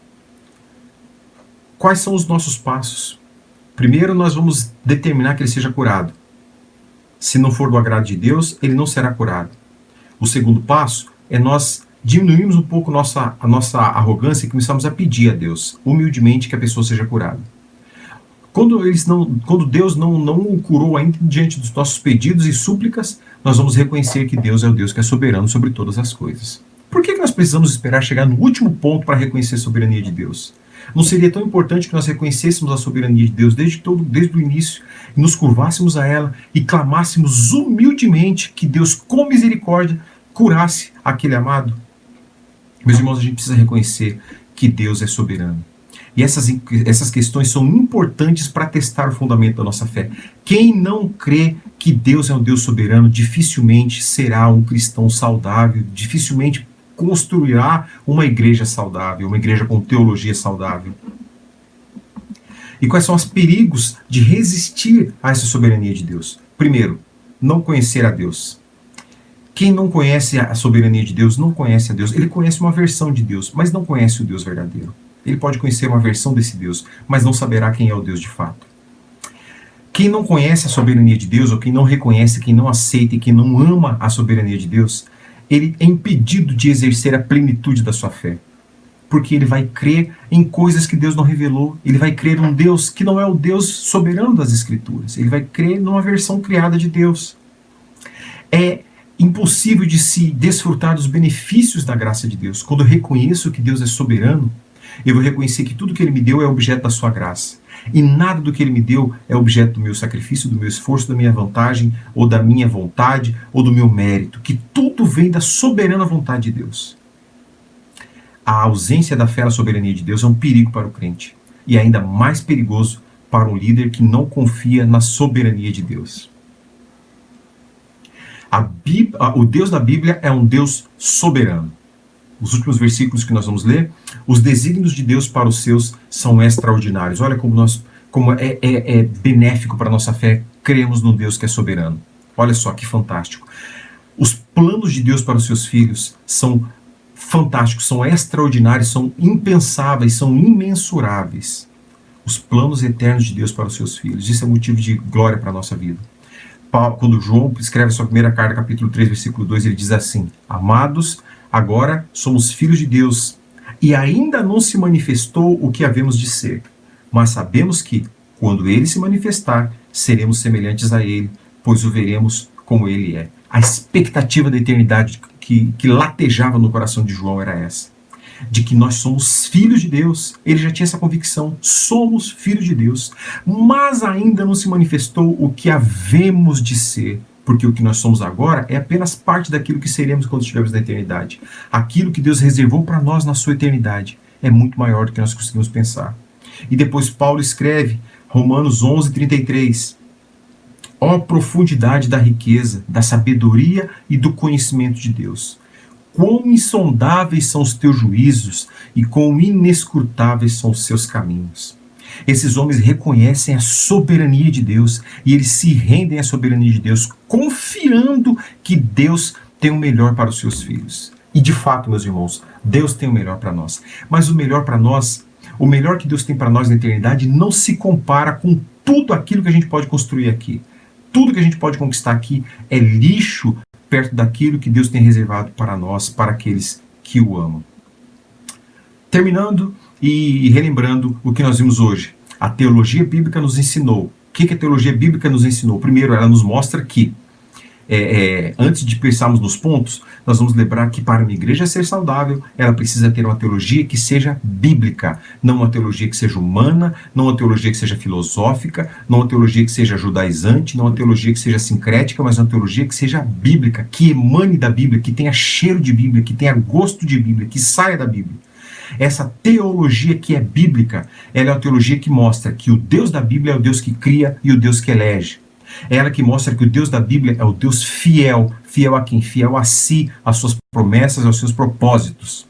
Quais são os nossos passos? Primeiro, nós vamos determinar que ele seja curado. Se não for do agrado de Deus, ele não será curado. O segundo passo é nós diminuirmos um pouco a nossa arrogância e começarmos a pedir a Deus, humildemente, que a pessoa seja curada. Quando Deus não o curou ainda diante dos nossos pedidos e súplicas, nós vamos reconhecer que Deus é o Deus que é soberano sobre todas as coisas. Por que nós precisamos esperar chegar no último ponto para reconhecer a soberania de Deus? Não seria tão importante que nós reconhecêssemos a soberania de Deus desde o início, e nos curvássemos a ela e clamássemos humildemente que Deus, com misericórdia, curasse aquele amado? Meus irmãos, a gente precisa reconhecer que Deus é soberano. E essas questões são importantes para testar o fundamento da nossa fé. Quem não crê que Deus é um Deus soberano, dificilmente será um cristão saudável, dificilmente construirá uma igreja saudável, uma igreja com teologia saudável. E quais são os perigos de resistir a essa soberania de Deus? Primeiro, não conhecer a Deus. Quem não conhece a soberania de Deus não conhece a Deus. Ele conhece uma versão de Deus, mas não conhece o Deus verdadeiro. Ele pode conhecer uma versão desse Deus, mas não saberá quem é o Deus de fato. Quem não conhece a soberania de Deus, ou quem não reconhece, quem não aceita e quem não ama a soberania de Deus, ele é impedido de exercer a plenitude da sua fé. Porque ele vai crer em coisas que Deus não revelou. Ele vai crer num Deus que não é o Deus soberano das Escrituras. Ele vai crer numa versão criada de Deus. É impossível de se desfrutar dos benefícios da graça de Deus. Quando eu reconheço que Deus é soberano, eu vou reconhecer que tudo que Ele me deu é objeto da sua graça. E nada do que Ele me deu é objeto do meu sacrifício, do meu esforço, da minha vantagem, ou da minha vontade, ou do meu mérito. Que tudo vem da soberana vontade de Deus. A ausência da fé na soberania de Deus é um perigo para o crente. E ainda mais perigoso para um líder que não confia na soberania de Deus. O Deus da Bíblia é um Deus soberano. Os últimos versículos que nós vamos ler, os desígnios de Deus para os seus são extraordinários. Olha como é benéfico para a nossa fé cremos num Deus que é soberano. Olha só que fantástico. Os planos de Deus para os seus filhos são fantásticos, são extraordinários, são impensáveis, são imensuráveis. Os planos eternos de Deus para os seus filhos. Isso é motivo de glória para a nossa vida. Quando João escreve a sua primeira carta, capítulo 3, versículo 2, ele diz assim: Amados, agora somos filhos de Deus, e ainda não se manifestou o que havemos de ser. Mas sabemos que, quando ele se manifestar, seremos semelhantes a ele, pois o veremos como ele é. A expectativa da eternidade que latejava no coração de João era essa. De que nós somos filhos de Deus. Ele já tinha essa convicção. Somos filhos de Deus. Mas ainda não se manifestou o que havemos de ser. Porque o que nós somos agora é apenas parte daquilo que seremos quando estivermos na eternidade. Aquilo que Deus reservou para nós na sua eternidade é muito maior do que nós conseguimos pensar. E depois Paulo escreve, Romanos 11:33. Ó profundidade da riqueza, da sabedoria e do conhecimento de Deus. Quão insondáveis são os teus juízos e quão inescrutáveis são os seus caminhos. Esses homens reconhecem a soberania de Deus e eles se rendem à soberania de Deus, confiando que Deus tem o melhor para os seus filhos. E de fato, meus irmãos, Deus tem o melhor para nós. Mas o melhor para nós, o melhor que Deus tem para nós na eternidade não se compara com tudo aquilo que a gente pode construir aqui. Tudo que a gente pode conquistar aqui é lixo perto daquilo que Deus tem reservado para nós, para aqueles que o amam. Terminando e relembrando o que nós vimos hoje. A teologia bíblica nos ensinou. O que a teologia bíblica nos ensinou? Primeiro, ela nos mostra que, antes de pensarmos nos pontos, nós vamos lembrar que para uma igreja ser saudável, ela precisa ter uma teologia que seja bíblica, não uma teologia que seja humana, não uma teologia que seja filosófica, não uma teologia que seja judaizante, não uma teologia que seja sincrética, mas uma teologia que seja bíblica, que emane da Bíblia, que tenha cheiro de Bíblia, que tenha gosto de Bíblia, que saia da Bíblia. Essa teologia que é bíblica, ela é uma teologia que mostra que o Deus da Bíblia é o Deus que cria e o Deus que elege. É ela que mostra que o Deus da Bíblia é o Deus fiel. Fiel a quem? Fiel a si, às suas promessas, aos seus propósitos.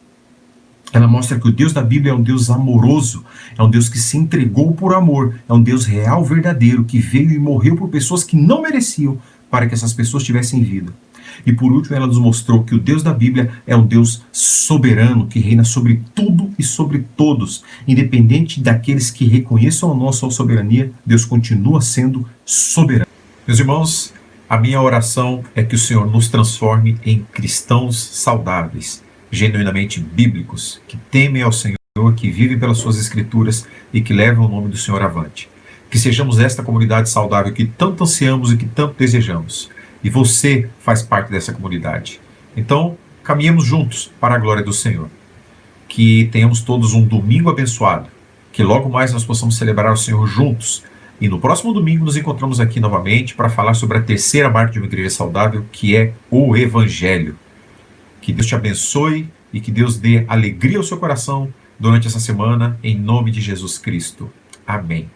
Ela mostra que o Deus da Bíblia é um Deus amoroso, é um Deus que se entregou por amor, é um Deus real, verdadeiro, que veio e morreu por pessoas que não mereciam, para que essas pessoas tivessem vida. E por último, ela nos mostrou que o Deus da Bíblia é um Deus soberano, que reina sobre tudo e sobre todos. Independente daqueles que reconheçam ou não a sua soberania, Deus continua sendo soberano. Meus irmãos, a minha oração é que o Senhor nos transforme em cristãos saudáveis, genuinamente bíblicos, que temem ao Senhor, que vivem pelas suas escrituras e que levam o nome do Senhor avante. Que sejamos esta comunidade saudável que tanto ansiamos e que tanto desejamos. E você faz parte dessa comunidade. Então, caminhemos juntos para a glória do Senhor. Que tenhamos todos um domingo abençoado. Que logo mais nós possamos celebrar o Senhor juntos. E no próximo domingo nos encontramos aqui novamente para falar sobre a terceira marca de uma igreja saudável, que é o Evangelho. Que Deus te abençoe e que Deus dê alegria ao seu coração durante essa semana, em nome de Jesus Cristo. Amém.